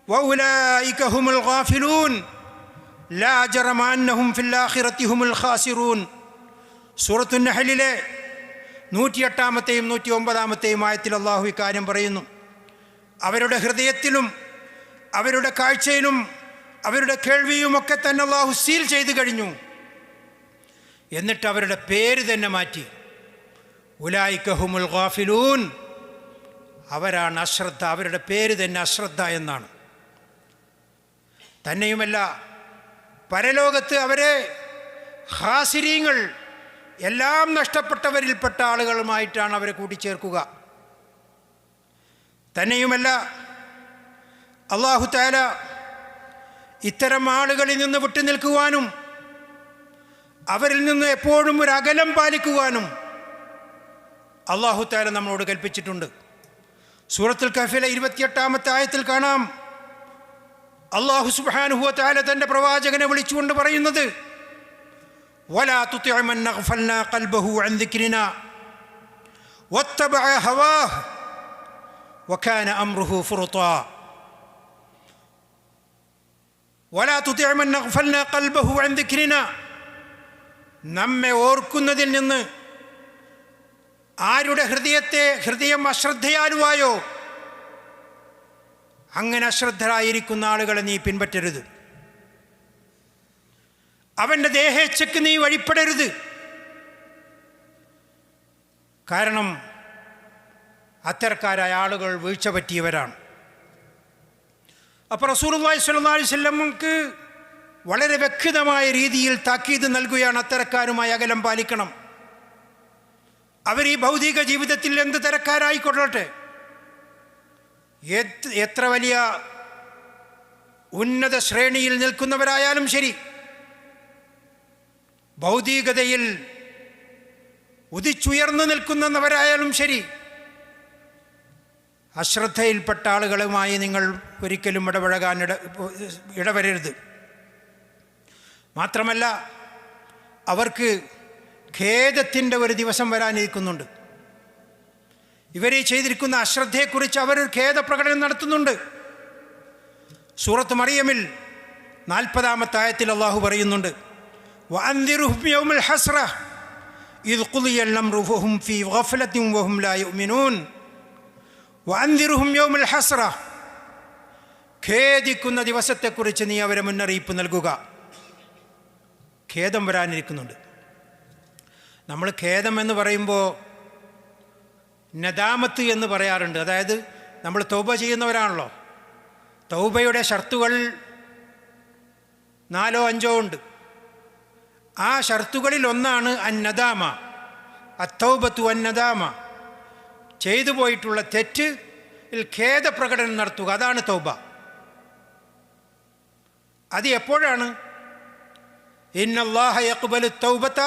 وأولئك هم الغافلون لا جرم أنهم في الآخرة هم الخاسرون. സൂറത്തു നഹ്ലിലെ 108-ാമത്തെയും 109-ാമത്തെയും ആയത്തിൽ അല്ലാഹു ഇക്കാര്യം പറയുന്നു. അവരുടെ ഹൃദയത്തിലും അവരുടെ കാഴ്ചയിലും അവരുടെ കേൾവിയുമൊക്കെ തന്നെ അല്ലാഹു സീൽ ചെയ്തു കഴിഞ്ഞു. എന്നിട്ട് അവരുടെ പേര് തന്നെ മാറ്റി. ഉലൈക ഹുമുൽ ഗാഫിലൂൻ. അവരാണ് അശ്രദ്ധ, അവരുടെ പേര് തന്നെ അശ്രദ്ധ എന്നാണ്. തന്നെയുമല്ല, പരലോകത്ത് അവരെ ഖാസിരീങ്ങൾ, എല്ലാം നഷ്ടപ്പെട്ടവരിൽപ്പെട്ട ആളുകളുമായിട്ടാണ് അവരെ കൂട്ടിച്ചേർക്കുക. തന്നെയുമല്ല, അല്ലാഹു തആല ഇത്തരം ആളുകളിൽ നിന്ന് വിട്ടുനിൽക്കുവാനും അവരിൽ നിന്ന് എപ്പോഴും ഒരു അകലം പാലിക്കുവാനും അല്ലാഹു തആല നമ്മളോട് കൽപ്പിച്ചിട്ടുണ്ട്. സൂറത്തുൽ കഹ്ഫിലെ 28-ാമത്തെ ആയത്തിൽ കാണാം, അല്ലാഹു സുബ്ഹാനഹു വ തആല തൻ്റെ പ്രവാചകനെ വിളിച്ചുകൊണ്ട് പറയുന്നത്, വലാ തുതിഅ മൻ അഗ്ഫൽനാ ഖൽബഹു അൻ ദിക്രിനാ വത്തബഅ ഹവാഹ് വകാന അംറുഹു ഫുർതാ. വലാ തുതിഅ മൻ അഗ്ഫൽനാ ഖൽബഹു അൻ ദിക്രിനാ. നമ്മെ ഓർക്കുന്നതിൽ നിന്ന് ആരുടെ ഹൃദയം അശ്രദ്ധയാലുവായോ അങ്ങനെ അശ്രദ്ധരായിരിക്കുന്ന ആളുകളെ നീ പിൻപറ്റരുത്. അവൻ്റെ ദേഹേച്ഛയ്ക്ക് നീ വഴിപ്പെടരുത്. കാരണം അത്തരക്കാരായ ആളുകൾ വീഴ്ച പറ്റിയവരാണ്. അപ്പോൾ റസൂലുള്ളാഹി സ്വല്ലല്ലാഹു അലൈഹി വസല്ലമക്ക് വളരെ വ്യക്തമായ രീതിയിൽ താക്കീത് നൽകുകയാണ്, അത്തരക്കാരുമായി അകലം പാലിക്കണം. അവർ ഈ ഭൗതിക ജീവിതത്തിൽ എന്ത് തരക്കാരായിക്കൊള്ളട്ടെ, എത്ര വലിയ ഉന്നത ശ്രേണിയിൽ നിൽക്കുന്നവരായാലും ശരി, ഭൗതികതയിൽ ഉദിച്ചുയർന്നു നിൽക്കുന്നവരായാലും ശരി, അശ്രദ്ധയിൽപ്പെട്ട ആളുകളുമായി നിങ്ങൾ ഒരിക്കലും ഇടപഴകാൻ ഇടവരരുത്. മാത്രമല്ല, അവർക്ക് ഖേദത്തിൻ്റെ ഒരു ദിവസം വരാനിരിക്കുന്നുണ്ട്. ഇവർ ചെയ്തിരിക്കുന്ന അശ്രദ്ധയെക്കുറിച്ച് അവർ ഖേദപ്രകടനം നടത്തുന്നുണ്ട്. സൂറത്ത് മറിയമിൽ 40-ാമത്തെ ആയത്തിൽ അള്ളാഹു പറയുന്നുണ്ട്, വഅൻദിർഹും യൗമൽ ഹസ്റ ഇദ് ഖുദിയൽ അംറു വഹും ഫീ ഗഫലത്തിൻ വഹും ലാ യുഅ്മിനൂൻ. വഅൻദിർഹും യൗമൽ ഹസ്റ, ഖേദിക്കുന്ന ദിവസത്തെക്കുറിച്ച് നീ അവരെ മുന്നറിയിപ്പ് നൽകുക. ഖേദം വരാനിരിക്കുന്നുണ്ട്. നമ്മൾ ഖേദം എന്ന് പറയുമ്പോൾ നദാമത്ത് എന്ന് പറയാറുണ്ട്. അതായത് നമ്മൾ തൗബ ചെയ്യുന്നവരാണല്ലോ. തൗബയുടെ ഷർത്തുകൾ 4-5 ഉണ്ട്. ആ ഷർത്തുകളിൽ ഒന്നാണ് അന്നദാമ, അത്തൗബത്തു അന്നദാമ. ചെയ്തു പോയിട്ടുള്ള തെറ്റിൽ ഖേദപ്രകടനം നടത്തുക, അതാണ് തൗബ. അത് എപ്പോഴാണ്? ഇന്നല്ലാഹ യഖ്ബലു തൗബത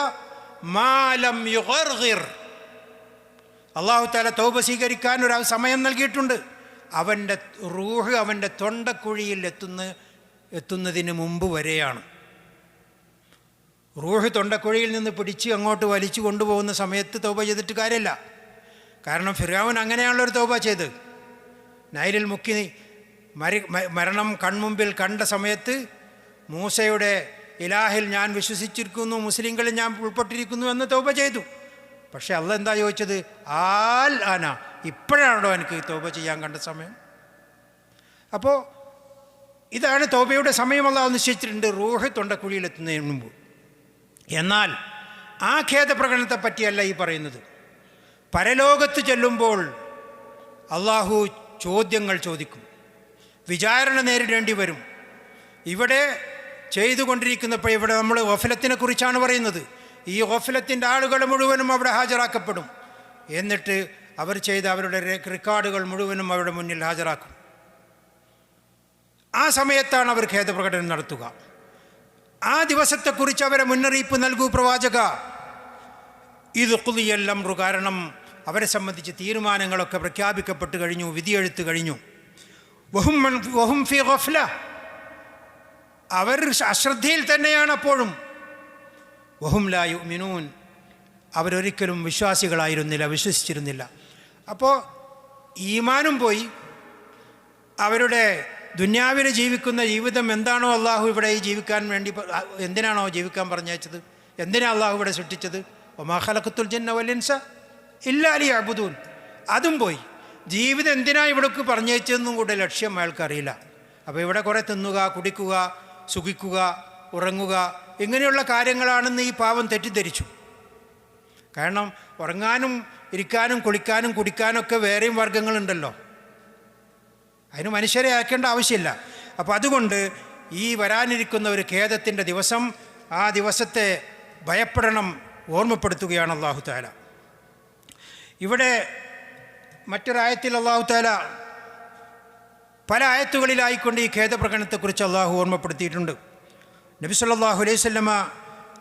മാ ലം യുഗർഗിർ. അല്ലാഹു തആല തൗബ സ്വീകരിക്കാൻ ഒരു സമയം നൽകിയിട്ടുണ്ട്. അവൻ്റെ റൂഹ് അവൻ്റെ തൊണ്ടക്കുഴിയിൽ എത്തുന്നതിന് മുമ്പ് വരെയാണ്. റൂഹ് തൊണ്ടക്കുഴിയിൽ നിന്ന് പിടിച്ച് അങ്ങോട്ട് വലിച്ചു കൊണ്ടുപോകുന്ന സമയത്ത് തൗബ ചെയ്തിട്ട് കാര്യമില്ല. കാരണം ഫിർഔൻ അങ്ങനെയാണല്ലോ ഒരു തൗബ ചെയ്ത്. നൈലിൽ മുക്കി മരണം കൺമുമ്പിൽ കണ്ട സമയത്ത് മൂസയുടെ ഇലാഹിൽ ഞാൻ വിശ്വസിച്ചിരിക്കുന്നു, മുസ്ലിങ്ങളിൽ ഞാൻ ഉൾപ്പെട്ടിരിക്കുന്നു എന്ന് തൗബ ചെയ്തു. പക്ഷേ അള്ളാഹ് എന്താ ചോദിച്ചത്? ആൽ ആന, ഇപ്പോഴാണോ എനിക്ക് തൗബ ചെയ്യാൻ കണ്ട സമയം? അപ്പോൾ ഇതാണ് തൗബയുടെ സമയം അള്ളാഹു നിശ്ചയിച്ചിട്ടുണ്ട്, റൂഹ് തൊണ്ടക്കുഴിയിലെത്തുന്നതിന് മുമ്പ്. എന്നാൽ ആ ഖേദപ്രകടനത്തെ പറ്റിയല്ല ഈ പറയുന്നത്. പരലോകത്ത് ചെല്ലുമ്പോൾ അള്ളാഹു ചോദ്യങ്ങൾ ചോദിക്കും, വിചാരണ നേരിടേണ്ടി വരും. ഇവിടെ ചെയ്തുകൊണ്ടിരിക്കുന്നപ്പോൾ ഇവിടെ നമ്മൾ ഗഫലത്തിനെ കുറിച്ചാണ് പറയുന്നത്. ഈ ഗഫലത്തിൻ്റെ ആളുകൾ മുഴുവനും അവിടെ ഹാജരാക്കപ്പെടും. എന്നിട്ട് അവർ ചെയ്ത അവരുടെ റെക്കോർഡുകൾ മുഴുവനും അവരുടെ മുന്നിൽ ഹാജരാക്കും. ആ സമയത്താണ് അവർ ഖേദപ്രകടനം നടത്തുക. ആ ദിവസത്തെക്കുറിച്ച് അവരെ മുന്നറിയിപ്പ് നൽകൂ പ്രവാചക. ഇത് ഖുദിയൽ അംറു, കാരണം അവരെ സംബന്ധിച്ച് തീരുമാനങ്ങളൊക്കെ പ്രഖ്യാപിക്കപ്പെട്ട് കഴിഞ്ഞു, വിധിയെഴുത്ത് കഴിഞ്ഞു. വഹും ഫീ ഗഫ്ല, അവർ അശ്രദ്ധയിൽ തന്നെയാണ് അപ്പോഴും. വഹും ലാ യുഅ്മിനൂൻ, അവരൊരിക്കലും വിശ്വാസികളായിരുന്നില്ല, വിശ്വസിച്ചിരുന്നില്ല. അപ്പോൾ ഈമാനും പോയി. അവരുടെ ദുന്യാവിൽ ജീവിക്കുന്ന ജീവിതം എന്താണോ അള്ളാഹു ഇവിടെ ഈ ജീവിക്കാൻ വേണ്ടി, എന്തിനാണോ ജീവിക്കാൻ പറഞ്ഞയച്ചത്, എന്തിനാണ് അള്ളാഹു ഇവിടെ സൃഷ്ടിച്ചത്? വമാ ഖലഖത്തുൽ ജന്ന വൽ ഇൻസ ഇല്ലാ ലിയഅ്ബുദൂൻ, അതും പോയി. ജീവിതം എന്തിനാണ് ഇവിടേക്ക് പറഞ്ഞയച്ചതെന്നും കൂടെ ലക്ഷ്യം അയാൾക്കറിയില്ല. അപ്പോൾ ഇവിടെ കുറേ തിന്നുക, കുടിക്കുക, സുഖിക്കുക, ഉറങ്ങുക, ഇങ്ങനെയുള്ള കാര്യങ്ങളാണെന്ന് ഈ പാവം തെറ്റിദ്ധരിച്ചു. കാരണം ഉറങ്ങാനും ഇരിക്കാനും കുളിക്കാനും കുടിക്കാനൊക്കെ വേറെയും വർഗ്ഗങ്ങളുണ്ടല്ലോ, അതിന് മനുഷ്യരെ അയക്കേണ്ട ആവശ്യമില്ല. അപ്പോൾ അതുകൊണ്ട് ഈ വരാനിരിക്കുന്ന ഒരു ഖേദത്തിൻ്റെ ദിവസം, ആ ദിവസത്തെ ഭയപ്പെടണം, ഓർമ്മപ്പെടുത്തുകയാണ് അല്ലാഹു തആല. ഇവിടെ മറ്റൊരായത്തിൽ അല്ലാഹു തആല പല ആയത്തുകളിലായിക്കൊണ്ട് ഈ ഖേദപ്രകടനത്തെക്കുറിച്ച് അള്ളാഹു ഓർമ്മപ്പെടുത്തിയിട്ടുണ്ട്. നബി സല്ലല്ലാഹു അലൈഹി വസല്ലമ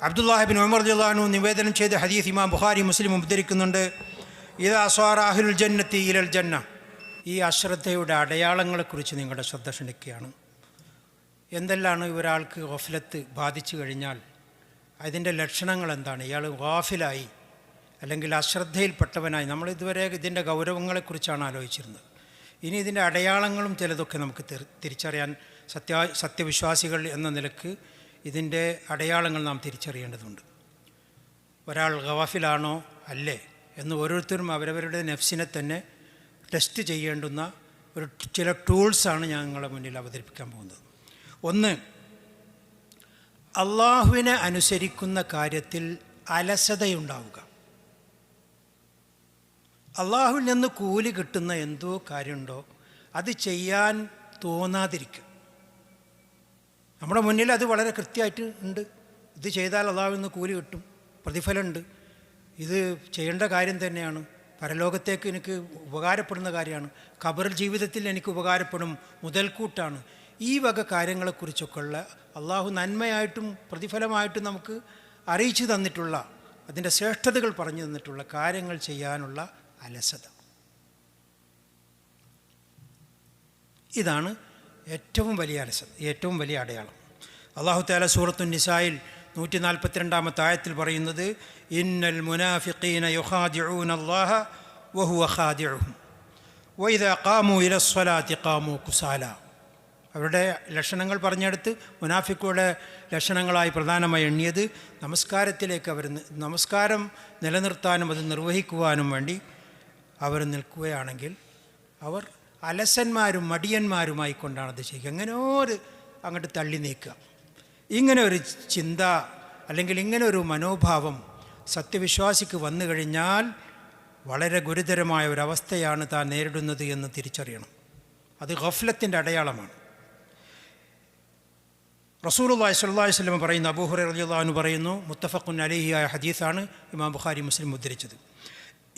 അബ്ദുല്ലാഹി ഇബ്നു ഉമർ റളിയല്ലാഹു അൻഹു നിവേദനം ചെയ്ത ഹദീസ് ഇമാം ബുഖാരി മുസ്ലിം ഉദ്ധരിക്കുന്നുണ്ട്. ഇദാ സ്വാറ അഹ്ലുൽ ജന്നത്തി ഇലൽ ജന്ന. ഈ അശ്രദ്ധയുടെ അടയാളങ്ങളെക്കുറിച്ച് നിങ്ങളുടെ ശ്രദ്ധ ക്ഷണിക്കുകയാണ്. എന്തെല്ലാണ് ഒരാൾക്ക് ഗഫലത്ത് ബാധിച്ചു കഴിഞ്ഞാൽ അതിൻ്റെ ലക്ഷണങ്ങൾ എന്താണ്? ഇയാൾ ഗാഫിലായി അല്ലെങ്കിൽ അശ്രദ്ധയിൽപ്പെട്ടവനായി. നമ്മളിതുവരെ ഇതിൻ്റെ ഗൗരവങ്ങളെക്കുറിച്ചാണ് ആലോചിച്ചിരുന്നത്. ഇനി ഇതിൻ്റെ അടയാളങ്ങളും ചിലതൊക്കെ നമുക്ക് തിരിച്ചറിയാൻ സത്യവിശ്വാസികൾ എന്ന നിലക്ക് ഇതിൻ്റെ അടയാളങ്ങൾ നാം തിരിച്ചറിയേണ്ടതുണ്ട്. ഒരാൾ ഗവാഫിലാണോ അല്ലേ എന്ന് ഓരോരുത്തരും അവരവരുടെ നെഫ്സിനെ തന്നെ ടെസ്റ്റ് ചെയ്യേണ്ടുന്ന ചില ടൂൾസാണ് ഞാൻ നിങ്ങളുടെ മുന്നിൽ അവതരിപ്പിക്കാൻ പോകുന്നത്. ഒന്ന്, അള്ളാഹുവിനെ അനുസരിക്കുന്ന കാര്യത്തിൽ അലസതയുണ്ടാവുക. അള്ളാഹുവിൽ നിന്ന് കൂലി കിട്ടുന്ന എന്തോ കാര്യമുണ്ടോ അത് ചെയ്യാൻ തോന്നാതിരിക്കുക. നമ്മുടെ മുന്നിൽ അത് വളരെ കൃത്യമായിട്ട് ഉണ്ട്. ഇത് ചെയ്താൽ അള്ളാഹുവിൽ നിന്ന് കൂലി കിട്ടും, പ്രതിഫലമുണ്ട്, ഇത് ചെയ്യേണ്ട കാര്യം തന്നെയാണ്, പരലോകത്തേക്ക് എനിക്ക് ഉപകാരപ്പെടുന്ന കാര്യമാണ്, ഖബർ ജീവിതത്തിൽ എനിക്ക് ഉപകാരപ്പെടും, മുതൽക്കൂട്ടാണ്. ഈ വക കാര്യങ്ങളെക്കുറിച്ചൊക്കെയുള്ള അള്ളാഹു നന്മയായിട്ടും പ്രതിഫലമായിട്ടും നമുക്ക് അറിയിച്ചു തന്നിട്ടുള്ള, അതിൻ്റെ ശ്രേഷ്ഠതകൾ പറഞ്ഞു തന്നിട്ടുള്ള കാര്യങ്ങൾ ചെയ്യാനുള്ള അലസത, ഇതാണ് ഏറ്റവും വലിയ അലസത, ഏറ്റവും വലിയ അടയാളം. അള്ളാഹു തആല സൂറത്തുൻ നിസായിൽ 142-ാമത്തെ ആയത്തിൽ പറയുന്നത്, ഇന്നൽ മുനാഫിഖീന യുഖാദിഊന അല്ലാഹ വഹുവ ഖാദിഉഹും വഇദാ ഖാമൂ ഇലസ്സലാത്തി ഖാമൂ കുസാല. അവരുടെ ലക്ഷണങ്ങൾ പറഞ്ഞെടുത്ത് മുനാഫിക്കുകളുടെ ലക്ഷണങ്ങളായി പ്രധാനമായി എണ്ണിയത് നമസ്കാരത്തിലേക്ക് അവർ, നമസ്കാരം നിലനിർത്താനും അത് നിർവഹിക്കുവാനും വേണ്ടി അവർ നിൽക്കുകയാണെങ്കിൽ അവർ അലസന്മാരും മടിയന്മാരുമായി കൊണ്ടാണത് ചെയ്യുക. എങ്ങനെയോ ഒരു അങ്ങോട്ട് തള്ളി നീക്കുക. ഇങ്ങനെ ഒരു ചിന്ത അല്ലെങ്കിൽ ഇങ്ങനെ ഒരു മനോഭാവം സത്യവിശ്വാസിക്ക് വന്നു കഴിഞ്ഞാൽ വളരെ ഗുരുതരമായ ഒരവസ്ഥയാണ് താൻ നേരിടുന്നത് എന്ന് തിരിച്ചറിയണം. അത് ഗഫ്ലത്തിൻ്റെ അടയാളമാണ്. റസൂലുള്ളാഹി സ്വല്ലല്ലാഹു അലൈഹി വസല്ലം പറയുന്നു, അബൂ ഹുറൈറ റളിയല്ലാഹു അൻഹു പറയുന്നു, മുത്തഫഖുൻ അലൈഹി ആയ ഹദീസാണ്, ഇമാം ബുഖാരി മുസ്ലിം ഉദ്ധരിച്ചത്.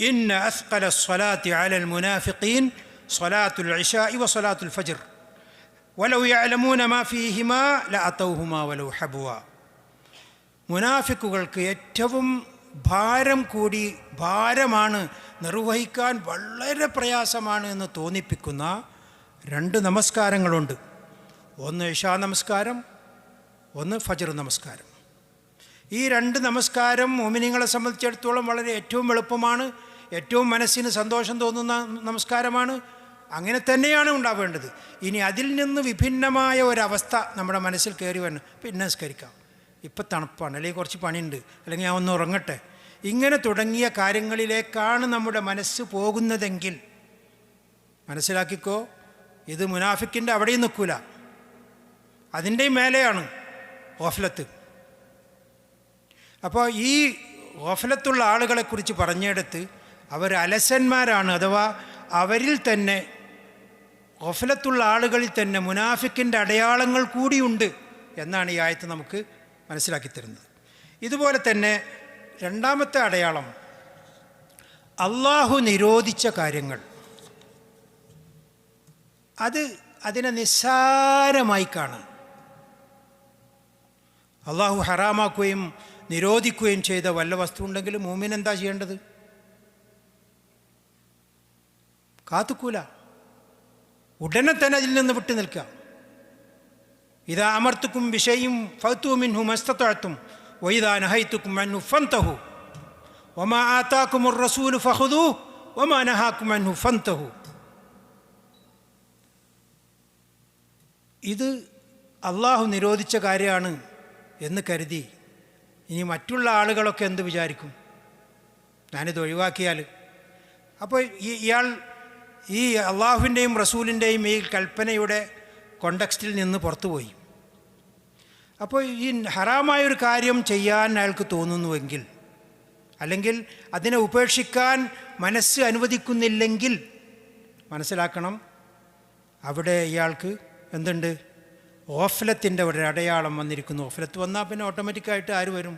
ഇന്ന അസ്ഖല സ്വലാത്തി അലൽ മുനാഫിഖീൻ സ്വലാത്തുൽ ഇശാഇ വ സ്വലാത്തുൽ ഫജ്ർ വലൗ യഅലമൂന മാ ഫീഹിമാ ലഅതൗഹുമാ വലൗ ഹബ്വ. മുനാഫിക്കുകൾക്ക് ഏറ്റവും ഭാരമാണ്, നിർവഹിക്കാൻ വളരെ പ്രയാസമാണ് എന്ന് തോന്നിപ്പിക്കുന്ന രണ്ട് നമസ്കാരങ്ങളുണ്ട്. ഒന്ന് ഇശാ നമസ്കാരം, ഒന്ന് ഫജ്ർ നമസ്കാരം. ഈ രണ്ട് നമസ്കാരം മുഅ്മിനീങ്ങളെ സംബന്ധിച്ചിടത്തോളം വളരെ ഏറ്റവും എളുപ്പമാണ്, ഏറ്റവും മനസ്സിന് സന്തോഷം തോന്നുന്ന നമസ്കാരമാണ്. അങ്ങനെ തന്നെയാണ് ഉണ്ടാവേണ്ടത്. ഇനി അതിൽ നിന്ന് വിഭിന്നമായ ഒരവസ്ഥ നമ്മുടെ മനസ്സിൽ കയറി വരണം, പിന്നെ നിസ്കരിക്കാം, ഇപ്പം തണുപ്പാണ്, അല്ലെങ്കിൽ കുറച്ച് പണിയുണ്ട്, അല്ലെങ്കിൽ ഞാൻ ഒന്ന് ഉറങ്ങട്ടെ, ഇങ്ങനെ തുടങ്ങിയ കാര്യങ്ങളിലേക്കാണ് നമ്മുടെ മനസ്സ് പോകുന്നതെങ്കിൽ മനസ്സിലാക്കിക്കോ, ഇത് മുനാഫിക്കിൻ്റെ അവിടെയും നിൽക്കൂല, അതിൻ്റെയും മേലെയാണ് ഗഫലത്ത്. അപ്പോൾ ഈ ഗഫലത്തുള്ള ആളുകളെക്കുറിച്ച് പറഞ്ഞെടുത്ത് അവർ അലസന്മാരാണ്, അഥവാ അവരിൽ തന്നെ ഗഫലത്തുള്ള ആളുകളിൽ തന്നെ മുനാഫിക്കിൻ്റെ അടയാളങ്ങൾ കൂടിയുണ്ട് എന്നാണ് ഈ ആയത്ത് നമുക്ക് മനസ്സിലാക്കി തരുന്നത്. ഇതുപോലെ തന്നെ രണ്ടാമത്തെ അടയാളം, അള്ളാഹു നിരോധിച്ച കാര്യങ്ങൾ അതിനെ നിസ്സാരമായി കാണാം. അള്ളാഹു ഹറാമാക്കുകയും നിരോധിക്കുകയും ചെയ്ത വല്ല വസ്തു ഉണ്ടെങ്കിൽ മുഅ്മിൻ എന്താ ചെയ്യേണ്ടത്? കാത്തുക്കൂല, ഉടനെ തന്നെ അതിൽ നിന്ന് വിട്ടു നിൽക്കുക. ഇദാ അമർത്തുക്കും ബിശൈഇൻ ഫഅ്തു മിൻഹു മസ്തതഅ്തും വഇദാ നഹൈതുക്കും അൻഹു ഫൻതഹു വമാ ആതാകുമുർ റസൂലു ഫഖുദൂഹു വമാ നഹാകും അൻഹു ഫൻതഹു. ഇത് അള്ളാഹു നിരോധിച്ച കാര്യമാണ് എന്ന് കരുതി ഇനി മറ്റുള്ള ആളുകളൊക്കെ എന്ത് വിചാരിക്കും ഞാനിത് ഒഴിവാക്കിയാൽ? അപ്പോൾ ഇയാൾ ഈ അള്ളാഹുവിൻ്റെയും റസൂലിൻ്റെയും ഈ കൽപ്പനയുടെ കോണ്ടെക്സ്റ്റിൽ നിന്ന് പുറത്തുപോയി. അപ്പോൾ ഈ ഹറാമായൊരു കാര്യം ചെയ്യാൻ അയാൾക്ക് തോന്നുന്നുവെങ്കിൽ, അല്ലെങ്കിൽ അതിനെ ഉപേക്ഷിക്കാൻ മനസ്സ് അനുവദിക്കുന്നില്ലെങ്കിൽ മനസ്സിലാക്കണം, അവിടെ ഇയാൾക്ക് എന്തുണ്ട്? ഗഫലത്തിൻ്റെ ഒരു അടയാളം വന്നിരിക്കുന്നു. ഗഫലത്ത് വന്നാൽ പിന്നെ ഓട്ടോമാറ്റിക്കായിട്ട് ആര് വരും?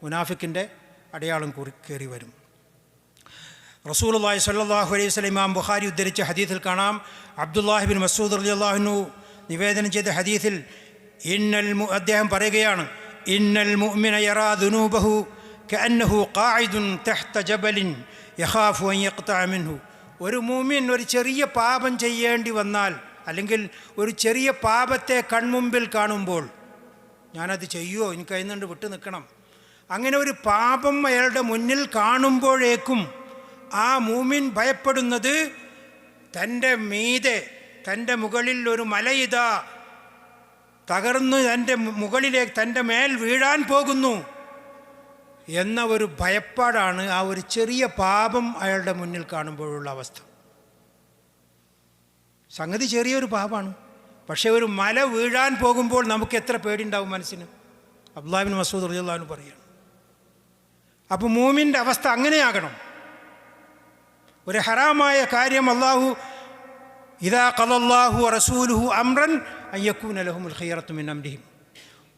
മുനാഫിക്കിൻ്റെ അടയാളം കയറി വരും. റസൂലുള്ളാഹി സ്വല്ലല്ലാഹു അലൈഹി വസല്ലം ഇമാം ബുഖാരി ഉദ്ധരിച്ച ഹദീസിൽ കാണാം, അബ്ദുല്ലാഹി ബിൻ മസ്ഊദ് റളിയല്ലാഹു അൻഹു നിവേദനം ചെയ്ത ഹദീസിൽ അദ്ദേഹം പറയുകയാണ്, ഇന്നൽ മുഅ്മിന യറാ ദുനൂബഹു കഅന്നഹു ഖാഇദുൻ തഹ്ത ജബലിൻ യഖാഫു അൻ യഖ്തഅ മിൻഹു. ഒരു മുഅ്മിൻ ഒരു ചെറിയ പാപം ചെയ്യേണ്ടി വന്നാൽ, അല്ലെങ്കിൽ ഒരു ചെറിയ പാപത്തെ കൺമുമ്പിൽ കാണുമ്പോൾ, ഞാനത് ചെയ്യുമോ, എനിക്ക് അതിനുണ്ട് വിട്ടു നിൽക്കണം, അങ്ങനെ ഒരു പാപം അയാളുടെ മുന്നിൽ കാണുമ്പോഴേക്കും ആ മുഅ്മിൻ ഭയപ്പെടുന്നത് തൻ്റെ മീതെ, തൻ്റെ മുകളിൽ ഒരു മലയിതാ തകർന്ന് തൻ്റെ മുകളിലേക്ക് തൻ്റെ മേൽ വീഴാൻ പോകുന്നു എന്ന ഒരു ഭയപ്പാടാണ് ആ ഒരു ചെറിയ പാപം അയാളുടെ മുന്നിൽ കാണുമ്പോഴുള്ള അവസ്ഥ. സംഗതി ചെറിയൊരു പാപമാണ്, പക്ഷേ ഒരു മല വീഴാൻ പോകുമ്പോൾ നമുക്ക് എത്ര പേടിയുണ്ടാവും മനസ്സിന്? അബ്ദുല്ലാഹി ഇബ്നു മസ്ഊദ് റളിയല്ലാഹു അൻഹു പറയുകയാണ്. അപ്പോൾ മുഅ്മിൻ്റെ അവസ്ഥ അങ്ങനെയാകണം. ഒരു ഹറാമായ കാര്യം അല്ലാഹു ഇദാ ഖളല്ലാഹു വറസൂലുഹു അംറൻ അൻ യകൂന ലഹുമുൽ ഖിയറത്തു മിൻ അംരിഹിം,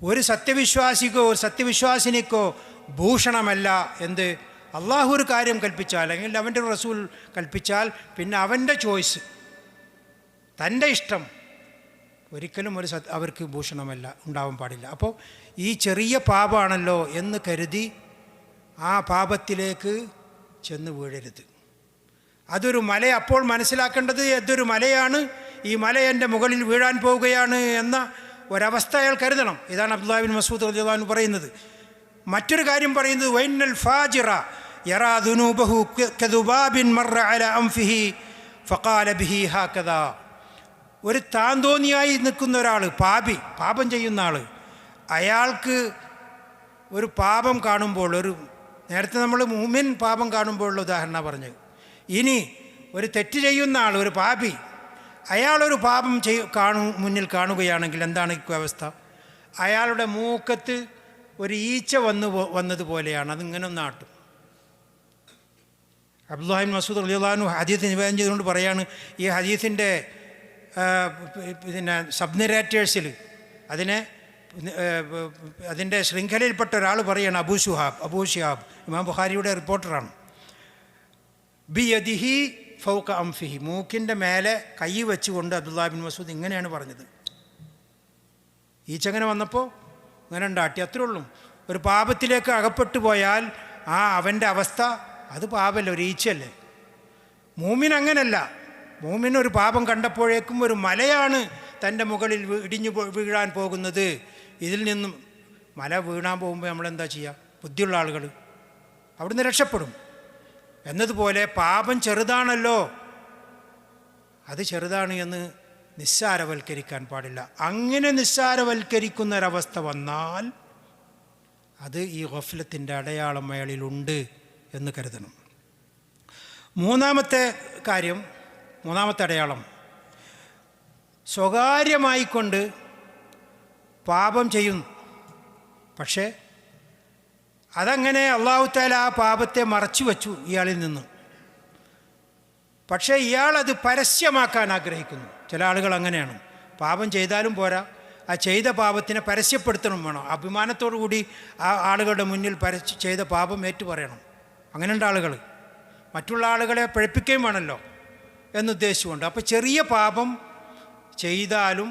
ഒരു സത്യവിശ്വാസിക്കോ ഒരു സത്യവിശ്വാസിനിക്കോ ഭൂഷണമല്ല എന്ത്, അള്ളാഹു ഒരു കാര്യം കൽപ്പിച്ചാൽ അല്ലെങ്കിൽ അവൻ്റെ റസൂൽ കൽപ്പിച്ചാൽ പിന്നെ അവൻ്റെ ചോയ്സ്, തൻ്റെ ഇഷ്ടം ഒരിക്കലും അവർക്ക് ഭൂഷണമല്ല, ഉണ്ടാവാൻ പാടില്ല. അപ്പോൾ ഈ ചെറിയ പാപമാണല്ലോ എന്ന് കരുതി ആ പാപത്തിലേക്ക് ചെന്ന് വീഴരുത്. അതൊരു മല, അപ്പോൾ മനസ്സിലാക്കേണ്ടത് അതൊരു മലയാണ്, ഈ മല എൻ്റെ മുകളിൽ വീഴാൻ പോവുകയാണ് എന്ന ഒരവസ്ഥ അയാൾ കരുതണം. ഇതാണ് അബ്ദുല്ലാഹി ബിൻ മസ്ഊദ് റളിയല്ലാഹു അൻഹു പറയുന്നത്. മറ്റൊരു കാര്യം പറയുന്നത് വൈനൽ ഫാജിറ യറാ ദുനൂബഹു കദുബാബിൻ മർറ അലാ അൻഫിഹി ഫഖാല ബിഹി ഹാകദാ. ഒരു താന്തോന്നിയായി നിൽക്കുന്ന ഒരാൾ, പാപം ചെയ്യുന്ന ആൾ, അയാൾക്ക് ഒരു പാപം കാണുമ്പോൾ, നേരത്തെ നമ്മൾ മുഅ്മിൻ പാപം കാണുമ്പോഴുള്ള ഉദാഹരണം പറഞ്ഞത്, ഇനി ഒരു തെറ്റ് ചെയ്യുന്ന ആൾ, ഒരു പാപി, അയാളൊരു പാപം മുന്നിൽ കാണുകയാണെങ്കിൽ എന്താണ് ഈ അവസ്ഥ? അയാളുടെ മൂക്കത്ത് ഒരു ഈച്ച വന്നതുപോലെയാണ്, അതിങ്ങനെ നാട്ടും. അബ്ദുല്ലാഹി ബിൻ മസ്ഊദ് റളിയല്ലാഹു അൻഹു ഹദീസ് നിവേദനം ചെയ്തുകൊണ്ട് പറയാണ്, ഈ ഹദീസിൻ്റെ പിന്നെ സബ് നരേറ്റേഴ്സിൽ അതിൻ്റെ ശൃംഖലയിൽപ്പെട്ട ഒരാൾ പറയാണ്, അബൂ ഷിഹാബ് ഇമാം ബുഖാരിയുടെ റിപ്പോർട്ടറാണ്. ബിയദിഹി ഫൗക അംഫിഹി, മൂക്കിൻ്റെ മേലെ കൈ വെച്ചുകൊണ്ട് അബ്ദുല്ലാഹി ബിൻ മസ്ഊദ് ഇങ്ങനെയാണ് പറഞ്ഞത്. ഈച്ചങ്ങനെ വന്നപ്പോൾ ഇങ്ങനെ ഉണ്ടാട്ടി, അത്രേ ഉള്ളൂ. ഒരു പാപത്തിലേക്ക് അകപ്പെട്ടു പോയാൽ അവൻ്റെ അവസ്ഥ അത് പാപമല്ല, ഒരു ഈച്ചയല്ലേ. മൂമിൻ അങ്ങനല്ല. മൂമിൻ ഒരു പാപം കണ്ടപ്പോഴേക്കും ഒരു മലയാണ് തൻ്റെ മുകളിൽ ഇടിഞ്ഞു വീഴാൻ പോകുന്നത്. ഇതിൽ നിന്നും മല വീണാൻ പോകുമ്പോൾ നമ്മളെന്താ ചെയ്യുക? ബുദ്ധിയുള്ള ആളുകൾ അവിടുന്ന് രക്ഷപ്പെടും. എന്നതുപോലെ പാപം ചെറുതാണല്ലോ, അത് ചെറുതാണ് എന്ന് നിസ്സാരവൽക്കരിക്കാൻ പാടില്ല. അങ്ങനെ നിസ്സാരവൽക്കരിക്കുന്ന ഒരവസ്ഥ വന്നാൽ അത് ഈ ഗഫ്ലത്തിൻ്റെ അടയാളം അയാളിലുണ്ട് എന്ന് കരുതണം. മൂന്നാമത്തെ അടയാളം, സ്വകാര്യമായിക്കൊണ്ട് പാപം ചെയ്യുന്നു. പക്ഷേ അതങ്ങനെ അല്ലാഹു തആല ആ പാപത്തെ മറച്ചു വച്ചു ഇയാളിൽ നിന്ന്. പക്ഷേ ഇയാളത് പരസ്യമാക്കാൻ ആഗ്രഹിക്കുന്നു. ചില ആളുകൾ അങ്ങനെയാണ്. പാപം ചെയ്താലും പോരാ, ആ ചെയ്ത പാപത്തിനെ പരസ്യപ്പെടുത്തണം വേണം. അഭിമാനത്തോടു കൂടി ആ ആളുകളുടെ മുന്നിൽ ചെയ്ത പാപം ഏറ്റു പറയണം. അങ്ങനെയുണ്ട് ആളുകൾ. മറ്റുള്ള ആളുകളെ പഴിപ്പിക്കുകയും വേണമല്ലോ എന്നുദ്ദേശിച്ചുകൊണ്ട്. അപ്പോൾ ചെറിയ പാപം ചെയ്താലും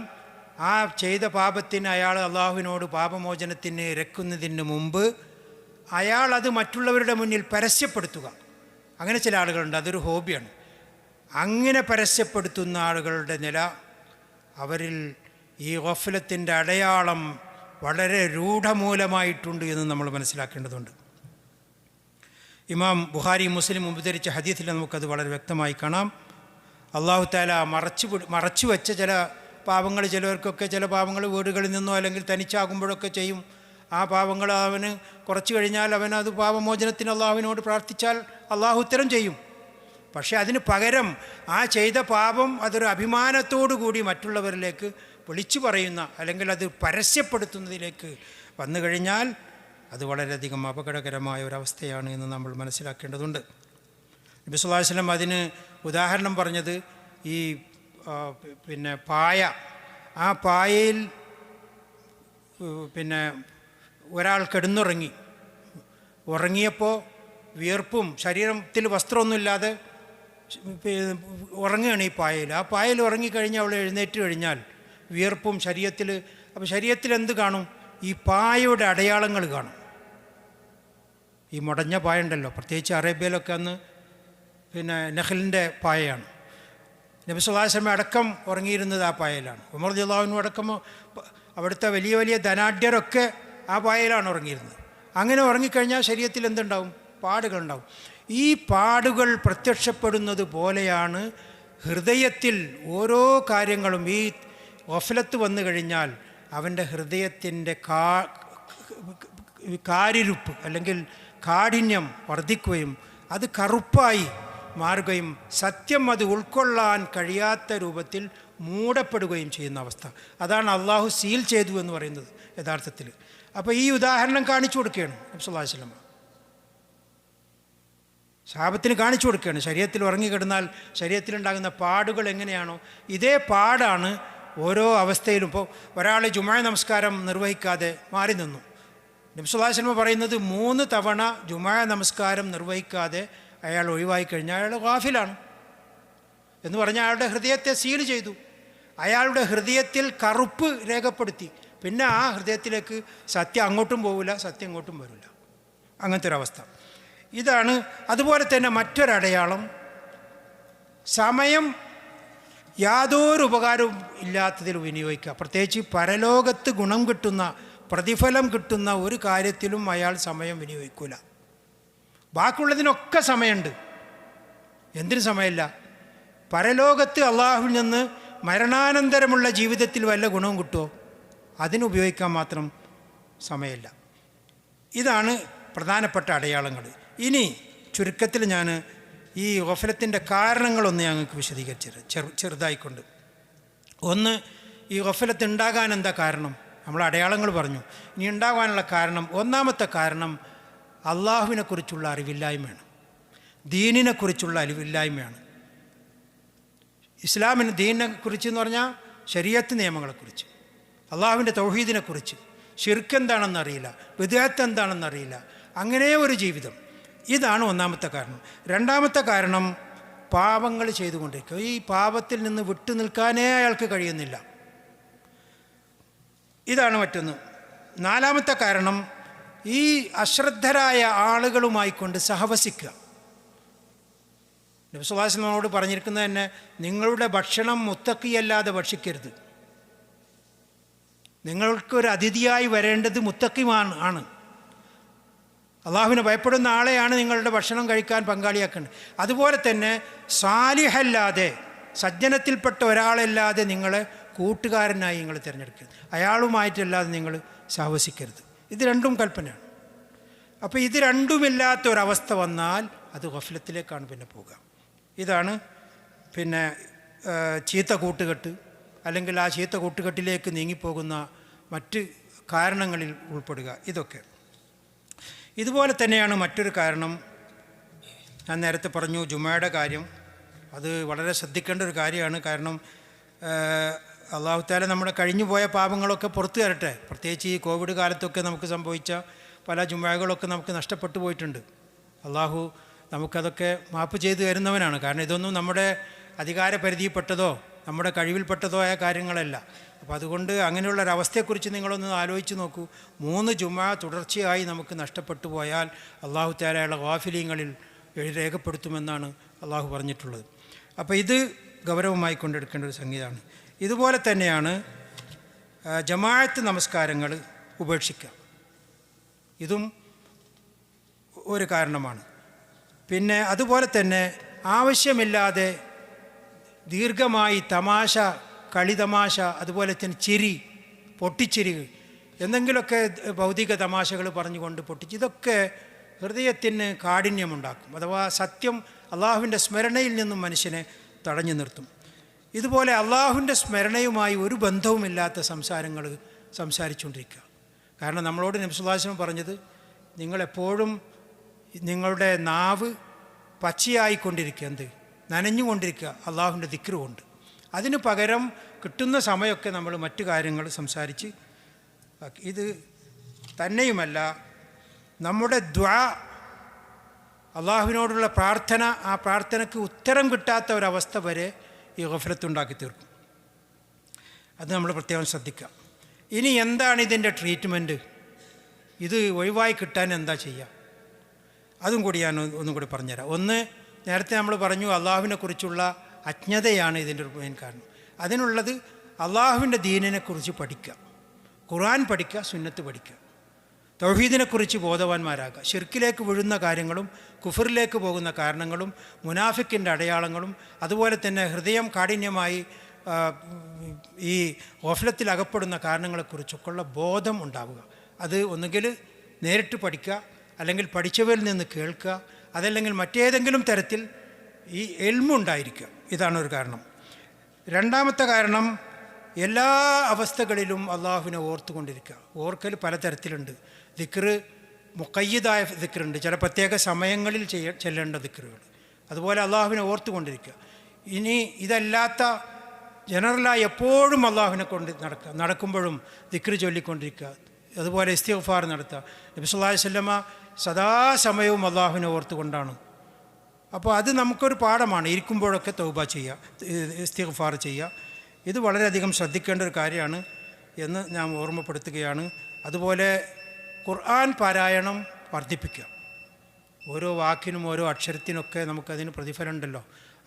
ആ ചെയ്ത പാപത്തിന് അയാൾ അള്ളാഹുവിനോട് പാപമോചനത്തിന് ഇരക്കുന്നതിന് മുമ്പ് അയാൾ അത് മറ്റുള്ളവരുടെ മുന്നിൽ പരസ്യപ്പെടുത്തുക. അങ്ങനെ ചില ആളുകളുണ്ട്, അതൊരു ഹോബിയാണ്. അങ്ങനെ പരസ്യപ്പെടുത്തുന്ന ആളുകളുടെ നില, അവരിൽ ഈ ഗഫ്ലത്തിൻ്റെ അടയാളം വളരെ രൂഢമൂലമായിട്ടുണ്ട് എന്ന് നമ്മൾ മനസ്സിലാക്കേണ്ടതുണ്ട്. ഇമാം ബുഖാരി മുസ്ലിം ഉദ്ധരിച്ച ഹദീസിൽ നമുക്കത് വളരെ വ്യക്തമായി കാണാം. അല്ലാഹു തആല മറച്ചു വെച്ച ചില പാപങ്ങൾ, ചിലവർക്കൊക്കെ ചില പാപങ്ങൾ വീടുകളിൽ നിന്നോ അല്ലെങ്കിൽ തനിച്ചാകുമ്പോഴൊക്കെ ചെയ്യും. ആ പാപങ്ങൾ അവന് കുറച്ച് കഴിഞ്ഞാൽ അവനത് പാപമോചനത്തിന് അള്ളാഹുവിനോട് പ്രാർത്ഥിച്ചാൽ അള്ളാഹു ഉത്തരം ചെയ്യും. പക്ഷേ അതിന് പകരം ആ ചെയ്ത പാപം അതൊരു അഭിമാനത്തോടു കൂടി മറ്റുള്ളവരിലേക്ക് വിളിച്ചു പറയുന്ന അല്ലെങ്കിൽ അത് പരസ്യപ്പെടുത്തുന്നതിലേക്ക് വന്നു കഴിഞ്ഞാൽ അത് വളരെയധികം അപകടകരമായ ഒരവസ്ഥയാണ് എന്ന് നമ്മൾ മനസ്സിലാക്കേണ്ടതുണ്ട്. നബി സല്ലല്ലാഹു അലൈഹി വസല്ലം അതിന് ഉദാഹരണം പറഞ്ഞത് ഈ പിന്നെ പായ, ആ പായയിൽ പിന്നെ ഒരാൾ ഉറങ്ങിയപ്പോൾ വിയർപ്പും ശരീരത്തിൽ വസ്ത്രമൊന്നുമില്ലാതെ ഉറങ്ങുകയാണ് ഈ പായയിൽ. ആ പായയിൽ ഉറങ്ങിക്കഴിഞ്ഞാൽ അവൾ എഴുന്നേറ്റ് കഴിഞ്ഞാൽ വിയർപ്പും ശരീരത്തിൽ, അപ്പോൾ ശരീരത്തിൽ എന്ത് കാണും? ഈ പായയുടെ അടയാളങ്ങൾ കാണും. ഈ മുടഞ്ഞ പായ ഉണ്ടല്ലോ, പ്രത്യേകിച്ച് അറേബ്യയിലൊക്കെ അന്ന് പിന്നെ നഖലിൻ്റെ പായയാണ്. നബി സല്ലല്ലാഹു അലൈഹി വസല്ലം അടക്കം ഉറങ്ങിയിരുന്നത് ആ പായയിലാണ്. ഉമർ റളിയല്ലാഹു അൻഹു അടക്കം അവിടുത്തെ വലിയ വലിയ ധനാഢ്യരൊക്കെ ആ പായയിലാണ് ഉറങ്ങിയിരുന്നത്. അങ്ങനെ ഉറങ്ങിക്കഴിഞ്ഞാൽ ശരീരത്തിൽ എന്തുണ്ടാവും? പാടുകളുണ്ടാവും. ഈ പാടുകൾ പ്രത്യക്ഷപ്പെടുന്നത് പോലെയാണ് ഹൃദയത്തിൽ ഓരോ കാര്യങ്ങളും. ഈ ഗഫ്ലത്ത് വന്നു കഴിഞ്ഞാൽ അവൻ്റെ ഹൃദയത്തിൻ്റെ കാരിരുപ്പ് അല്ലെങ്കിൽ കാഠിന്യം വർദ്ധിക്കുകയും അത് കറുപ്പായി മാറുകയും സത്യം അത് ഉൾക്കൊള്ളാൻ കഴിയാത്ത രൂപത്തിൽ മൂടപ്പെടുകയും ചെയ്യുന്ന അവസ്ഥ. അതാണ് അള്ളാഹു സീൽ ചെയ്തു എന്ന് പറയുന്നത് യഥാർത്ഥത്തിൽ. അപ്പോൾ ഈ ഉദാഹരണം കാണിച്ചു കൊടുക്കുകയാണ് നബി സല്ലല്ലാഹു അലൈഹി വസല്ലം. ശാപത്തിന് കാണിച്ചു കൊടുക്കുകയാണ്. ശരീരത്തിൽ ഉറങ്ങിക്കിടന്നാൽ ശരീരത്തിലുണ്ടാകുന്ന പാടുകൾ എങ്ങനെയാണോ ഇതേ പാടാണ് ഓരോ അവസ്ഥയിലും. ഇപ്പോൾ ഒരാൾ ജുമാ നമസ്കാരം നിർവഹിക്കാതെ മാറി നിന്നു. നബി സല്ലല്ലാഹു അലൈഹി വസല്ലം പറയുന്നത് 3 തവണ ജുമാ നമസ്കാരം നിർവഹിക്കാതെ അയാൾ ഒഴിവായി കഴിഞ്ഞാൽ അയാൾ ഗാഫിലാണ് എന്ന് പറഞ്ഞാൽ അയാളുടെ ഹൃദയത്തെ സീൽ ചെയ്തു, അയാളുടെ ഹൃദയത്തിൽ കറുപ്പ് രേഖപ്പെടുത്തി. പിന്നെ ആ ഹൃദയത്തിലേക്ക് സത്യം അങ്ങോട്ടും പോവില്ല, സത്യം ഇങ്ങോട്ടും വരില്ല. അങ്ങനത്തെ ഒരവസ്ഥ ഇതാണ്. അതുപോലെ തന്നെ മറ്റൊരടയാളം, സമയം യാതൊരു ഉപകാരവും ഇല്ലാത്തതിൽ വിനിയോഗിക്കുക. പ്രത്യേകിച്ച് പരലോകത്ത് ഗുണം കിട്ടുന്ന, പ്രതിഫലം കിട്ടുന്ന ഒരു കാര്യത്തിലും അയാൾ സമയം വിനിയോഗിക്കില്ല. ബാക്കിയുള്ളതിനൊക്കെ സമയമുണ്ട്, എന്തിനു സമയമില്ല? പരലോകത്ത് അള്ളാഹുവിൽ നിന്ന് മരണാനന്തരമുള്ള ജീവിതത്തിൽ വല്ല ഗുണവും കിട്ടുമോ? അതിനുപയോഗിക്കാൻ മാത്രം സമയമില്ല. ഇതാണ് പ്രധാനപ്പെട്ട അടയാളങ്ങൾ. ഇനി ചുരുക്കത്തിൽ ഞാൻ ഈ ഗഫലത്തിൻ്റെ കാരണങ്ങളൊന്ന് ഞങ്ങൾക്ക് വിശദീകരിച്ചത് ചെറുതായിക്കൊണ്ട്. ഒന്ന്, ഈ ഗഫലത്ത് ഉണ്ടാകാൻ എന്താ കാരണം? നമ്മൾ അടയാളങ്ങൾ പറഞ്ഞു. ഇനി ഉണ്ടാകാനുള്ള കാരണം, ഒന്നാമത്തെ കാരണം അള്ളാഹുവിനെക്കുറിച്ചുള്ള അറിവില്ലായ്മയാണ്, ദീനിനെക്കുറിച്ചുള്ള അറിവില്ലായ്മയാണ്. ഇസ്ലാമിന് ദീനിനെക്കുറിച്ച് എന്ന് പറഞ്ഞാൽ ശരീഅത്ത് നിയമങ്ങളെക്കുറിച്ച്, അള്ളാഹുവിൻ്റെ തൗഹീദിനെക്കുറിച്ച്, ശിർക്ക് എന്താണെന്നറിയില്ല, ബിദ്അത്ത് എന്താണെന്നറിയില്ല, അങ്ങനെ ഒരു ജീവിതം. ഇതാണ് ഒന്നാമത്തെ കാരണം. രണ്ടാമത്തെ കാരണം പാപങ്ങൾ ചെയ്തുകൊണ്ടിരിക്കുക. ഈ പാപത്തിൽ നിന്ന് വിട്ടു നിൽക്കാനേ അയാൾക്ക് കഴിയുന്നില്ല. ഇതാണ് മറ്റൊന്ന്. നാലാമത്തെ കാരണം ഈ അശ്രദ്ധരായ ആളുകളുമായിക്കൊണ്ട് സഹവസിക്കുക. നബി സല്ലല്ലാഹു അലൈഹി വസല്ലം പറഞ്ഞിരിക്കുന്നത് തന്നെ, നിങ്ങളുടെ ഭക്ഷണം മുത്തക്കിയല്ലാതെ ഭക്ഷിക്കരുത്. നിങ്ങൾക്കൊരു അതിഥിയായി വരേണ്ടത് മുത്തക്കിമാണ്. അള്ളാഹുവിനെ ഭയപ്പെടുന്ന ആളെയാണ് നിങ്ങളുടെ ഭക്ഷണം കഴിക്കാൻ പങ്കാളിയാക്കേണ്ടത്. അതുപോലെ തന്നെ സാലിഹല്ലാതെ, സജ്ജനത്തിൽപ്പെട്ട ഒരാളല്ലാതെ നിങ്ങളെ കൂട്ടുകാരനായി നിങ്ങൾ തിരഞ്ഞെടുക്കരുത്, അയാളുമായിട്ടല്ലാതെ നിങ്ങൾ സഹവസിക്കരുത്. ഇത് രണ്ടും കൽപ്പനയാണ്. അപ്പോൾ ഇത് രണ്ടുമില്ലാത്തൊരവസ്ഥ വന്നാൽ അത് ഗഫലത്തിലേക്കാണ് പിന്നെ പോകുക. ഇതാണ് പിന്നെ ചീത്ത കൂട്ടുകെട്ട്, അല്ലെങ്കിൽ ആ ചീത്ത കൂട്ടുകെട്ടിലേക്ക് നീങ്ങിപ്പോകുന്ന മറ്റ് കാരണങ്ങളിൽ ഉൾപ്പെടുക. ഇതൊക്കെ ഇതുപോലെ തന്നെയാണ്. മറ്റൊരു കാരണം ഞാൻ നേരത്തെ പറഞ്ഞു, ജുമയുടെ കാര്യം. അത് വളരെ ശ്രദ്ധിക്കേണ്ട ഒരു കാര്യമാണ്. കാരണം അല്ലാഹു തആല നമ്മുടെ കഴിഞ്ഞു പോയ പാപങ്ങളൊക്കെ പുറത്തു തരട്ടെ. പ്രത്യേകിച്ച് ഈ കോവിഡ് കാലത്തൊക്കെ നമുക്ക് സംഭവിച്ച പല ജുമകളൊക്കെ നമുക്ക് നഷ്ടപ്പെട്ടു പോയിട്ടുണ്ട്. അള്ളാഹു നമുക്കതൊക്കെ മാപ്പ് ചെയ്തു തരുന്നവനാണ്. കാരണം ഇതൊന്നും നമ്മുടെ അധികാരപരിധിയിൽപ്പെട്ടതോ നമ്മുടെ കഴിവിൽപ്പെട്ടതോ ആയ കാര്യങ്ങളല്ല. അപ്പോൾ അതുകൊണ്ട് അങ്ങനെയുള്ളൊരവസ്ഥയെക്കുറിച്ച് നിങ്ങളൊന്ന് ആലോചിച്ച് നോക്കൂ. 3 ജുമാ തുടർച്ചയായി നമുക്ക് നഷ്ടപ്പെട്ടു പോയാൽ അള്ളാഹു തആലയുടെ ഗാഫിലീങ്ങളിൽ രേഖപ്പെടുത്തുമെന്നാണ് അള്ളാഹു പറഞ്ഞിട്ടുള്ളത്. അപ്പോൾ ഇത് ഗൗരവമായി കൊണ്ടെടുക്കേണ്ട ഒരു സംഗതിയാണ്. ഇതുപോലെ തന്നെയാണ് ജമാഅത്ത് നമസ്കാരങ്ങൾ ഉപേക്ഷിക്കുക. ഇതും ഒരു കാരണമാണ്. പിന്നെ അതുപോലെ തന്നെ ആവശ്യമില്ലാതെ ദീർഘമായി തമാശ, കളിതമാശ, അതുപോലെ തന്നെ ചിരി, പൊട്ടിച്ചിരി, എന്തെങ്കിലുമൊക്കെ ഭൗതിക തമാശകൾ പറഞ്ഞുകൊണ്ട് പൊട്ടിച്ച്, ഇതൊക്കെ ഹൃദയത്തിന് കാഠിന്യമുണ്ടാക്കും. അഥവാ സത്യം, അള്ളാഹുവിൻ്റെ സ്മരണയിൽ നിന്നും മനുഷ്യനെ തടഞ്ഞു നിർത്തും. ഇതുപോലെ അള്ളാഹുവിൻ്റെ സ്മരണയുമായി ഒരു ബന്ധവുമില്ലാത്ത സംസാരങ്ങൾ സംസാരിച്ചുകൊണ്ടിരിക്കുക. കാരണം നമ്മളോട് നബി സല്ലല്ലാഹു അലൈഹി വസല്ലം പറഞ്ഞത്, നിങ്ങളെപ്പോഴും നിങ്ങളുടെ നാവ് പച്ചയായിക്കൊണ്ടിരിക്കുക, നനഞ്ഞുകൊണ്ടിരിക്കുക അള്ളാഹുവിൻ്റെ ദിക്ർ കൊണ്ട്. അതിന് പകരം കിട്ടുന്ന സമയമൊക്കെ നമ്മൾ മറ്റു കാര്യങ്ങൾ സംസാരിച്ച്. ഇത് തന്നെയുമല്ല, നമ്മുടെ ദുആ, അള്ളാഹുവിനോടുള്ള പ്രാർത്ഥന, ആ പ്രാർത്ഥനയ്ക്ക് ഉത്തരം കിട്ടാത്ത ഒരവസ്ഥ വരെ ഈ ഗഫലത്തുണ്ടാക്കി തീർക്കും. അത് നമ്മൾ പ്രത്യേകം ശ്രദ്ധിക്കുക. ഇനി എന്താണ് ഇതിൻ്റെ ട്രീറ്റ്മെൻറ്റ്? ഇത് ഒഴിവായി കിട്ടാൻ എന്താ ചെയ്യുക? അതും കൂടി ഞാൻ ഒന്നും കൂടി പറഞ്ഞുതരാം. ഒന്ന്, നേരത്തെ നമ്മൾ പറഞ്ഞു അള്ളാഹുവിനെക്കുറിച്ചുള്ള അജ്ഞതയാണ് ഇതിൻ്റെ ഒരു മെയിൻ കാരണം. അതിനുള്ളത് അള്ളാഹുവിൻ്റെ ദീനിനെക്കുറിച്ച് പഠിക്കുക, ഖുർആൻ പഠിക്കുക, സുന്നത്ത് പഠിക്കുക, തൗഹീദിനെക്കുറിച്ച് ബോധവാന്മാരാകുക. ശിർക്കിലേക്ക് വീഴുന്ന കാര്യങ്ങളും കുഫറിലേക്ക് പോകുന്ന കാരണങ്ങളും മുനാഫിക്കിൻ്റെ അടയാളങ്ങളും അതുപോലെ തന്നെ ഹൃദയം കാഠിന്യമായി ഈ ഗഫലത്തിൽ അകപ്പെടുന്ന കാരണങ്ങളെക്കുറിച്ചൊക്കെയുള്ള ബോധം ഉണ്ടാവുക. അത് ഒന്നുകിൽ നേരിട്ട് പഠിക്കുക, അല്ലെങ്കിൽ പഠിച്ചവരിൽ നിന്ന് കേൾക്കുക, അതല്ലെങ്കിൽ മറ്റേതെങ്കിലും തരത്തിൽ ഈ ഇൽമുണ്ടായിരിക്കുക. ഇതാണ് ഒരു കാരണം. രണ്ടാമത്തെ കാരണം, എല്ലാ അവസ്ഥകളിലും അള്ളാഹുവിനെ ഓർത്തുകൊണ്ടിരിക്കുക. ഓർക്കൽ പലതരത്തിലുണ്ട്. ദിക്ർ, മുഖയ്യിദായ ദിക്റുണ്ട്, ചില പ്രത്യേക സമയങ്ങളിൽ ചെല്ലേണ്ട ദിക്റുകൾ. അതുപോലെ അള്ളാഹുവിനെ ഓർത്തുകൊണ്ടിരിക്കുക. ഇനി ഇതല്ലാത്ത ജനറലായി എപ്പോഴും അള്ളാഹുവിനെ കൊണ്ട് നടക്കുമ്പോഴും ദിക്ർ ചൊല്ലിക്കൊണ്ടിരിക്കുക. അതുപോലെ ഇസ്തിഗ്ഫാർ നടത്തുക. നബി സല്ലല്ലാഹു അലൈഹി വസല്ലമ സദാസമയവും അള്ളാഹുവിനെ ഓർത്തുകൊണ്ടാണ്. അപ്പോൾ അത് നമുക്കൊരു പാഠമാണ്. ഇരിക്കുമ്പോഴൊക്കെ തൗബ ചെയ്യുക, ഇസ്തിഗ്ഫാർ ചെയ്യുക. ഇത് വളരെയധികം ശ്രദ്ധിക്കേണ്ട ഒരു കാര്യമാണ് എന്ന് ഞാൻ ഓർമ്മപ്പെടുത്തുകയാണ്. അതുപോലെ ഖുർആൻ പാരായണം വർദ്ധിപ്പിക്കുക. ഓരോ വാക്കിനും ഓരോ അക്ഷരത്തിനൊക്കെ നമുക്കതിന് പ്രതിഫലം ഉണ്ടല്ലോ.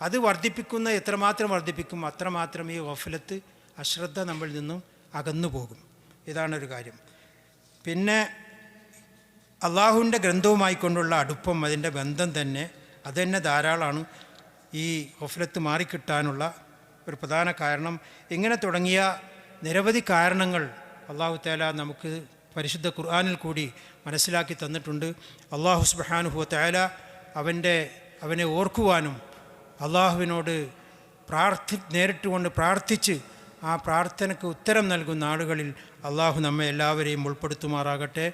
അത് വർദ്ധിപ്പിക്കുന്ന എത്രമാത്രം വർദ്ധിപ്പിക്കും അത്രമാത്രം ഈ ഗഫലത്ത്, അശ്രദ്ധ നമ്മളിൽ നിന്നും അകന്നു പോകും. ഇതാണൊരു കാര്യം. പിന്നെ അള്ളാഹുവിൻ്റെ ഗ്രന്ഥവുമായി കൊണ്ടുള്ള അടുപ്പം, അതിൻ്റെ ബന്ധം തന്നെ അതുതന്നെ ധാരാളമാണ് ഈ ഗഫലത്ത് മാറിക്കിട്ടാനുള്ള ഒരു പ്രധാന കാരണം. ഇങ്ങനെ തുടങ്ങിയ നിരവധി കാരണങ്ങൾ അള്ളാഹു തആല നമുക്ക് പരിശുദ്ധ ഖുർആനിൽ കൂടി മനസ്സിലാക്കി തന്നിട്ടുണ്ട്. അള്ളാഹു സുബ്ഹാനഹു വ തആല അവനെ ഓർക്കുവാനും അള്ളാഹുവിനോട് നേരിട്ടുകൊണ്ട് പ്രാർത്ഥിച്ച് ആ പ്രാർത്ഥനയ്ക്ക് ഉത്തരം നൽകുന്ന ആളുകളിൽ അള്ളാഹു നമ്മെ എല്ലാവരെയും ഉൾപ്പെടുത്തുമാറാകട്ടെ.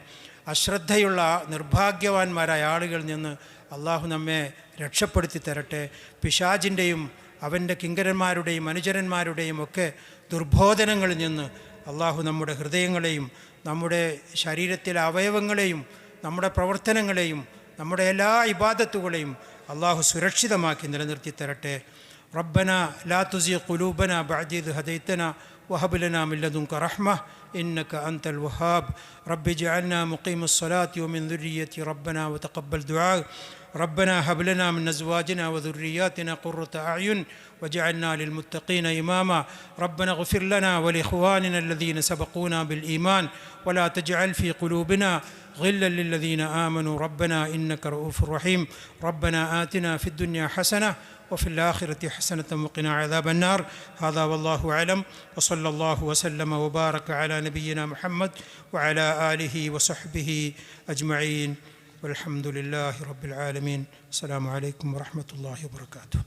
അശ്രദ്ധയുള്ള നിർഭാഗ്യവാന്മാരായ ആളുകളിൽ നിന്ന് അള്ളാഹു നമ്മെ രക്ഷപ്പെടുത്തി തരട്ടെ. പിശാചിൻ്റെയും അവൻ്റെ കിങ്കരന്മാരുടെയും അനുചരന്മാരുടെയും ഒക്കെ ദുർബോധനങ്ങളിൽ നിന്ന് അള്ളാഹു നമ്മുടെ ഹൃദയങ്ങളെയും നമ്മുടെ ശരീരത്തിലെ അവയവങ്ങളെയും നമ്മുടെ പ്രവർത്തനങ്ങളെയും നമ്മുടെ എല്ലാ ഇബാദത്തുകളെയും അള്ളാഹു സുരക്ഷിതമാക്കി നിലനിർത്തി തരട്ടെ. റബ്ബന ലാ തുസിഗ് ഖുലൂബന ബഅദ ഇദ് ഹദൈതന വഹബ് ലനാ മിൻ ലദുൻക റഹ്മ ഇന്നക അൻതൽ വഹാബ്. റബ്ബി ജഅൽനാ മുഖീമസ് സ്വലാത്തി വമിൻ ദുർരിയ്യതി റബ്ബന വതഖബ്ബൽ ദുആ. ربنا هب لنا من أزواجنا وذرياتنا قرة أعين واجعلنا للمتقين إماما. ربنا اغفر لنا ولإخواننا الذين سبقونا بالإيمان ولا تجعل في قلوبنا غلا للذين آمنوا ربنا إنك رؤوف رحيم. ربنا آتنا في الدنيا حسنة وفي الآخرة حسنة وقنا عذاب النار. هذا والله أعلم وصلى الله وسلم وبارك على نبينا محمد وعلى آله وصحبه أجمعين والحمد لله رب العالمين. السلام عليكم ورحمة الله وبركاته.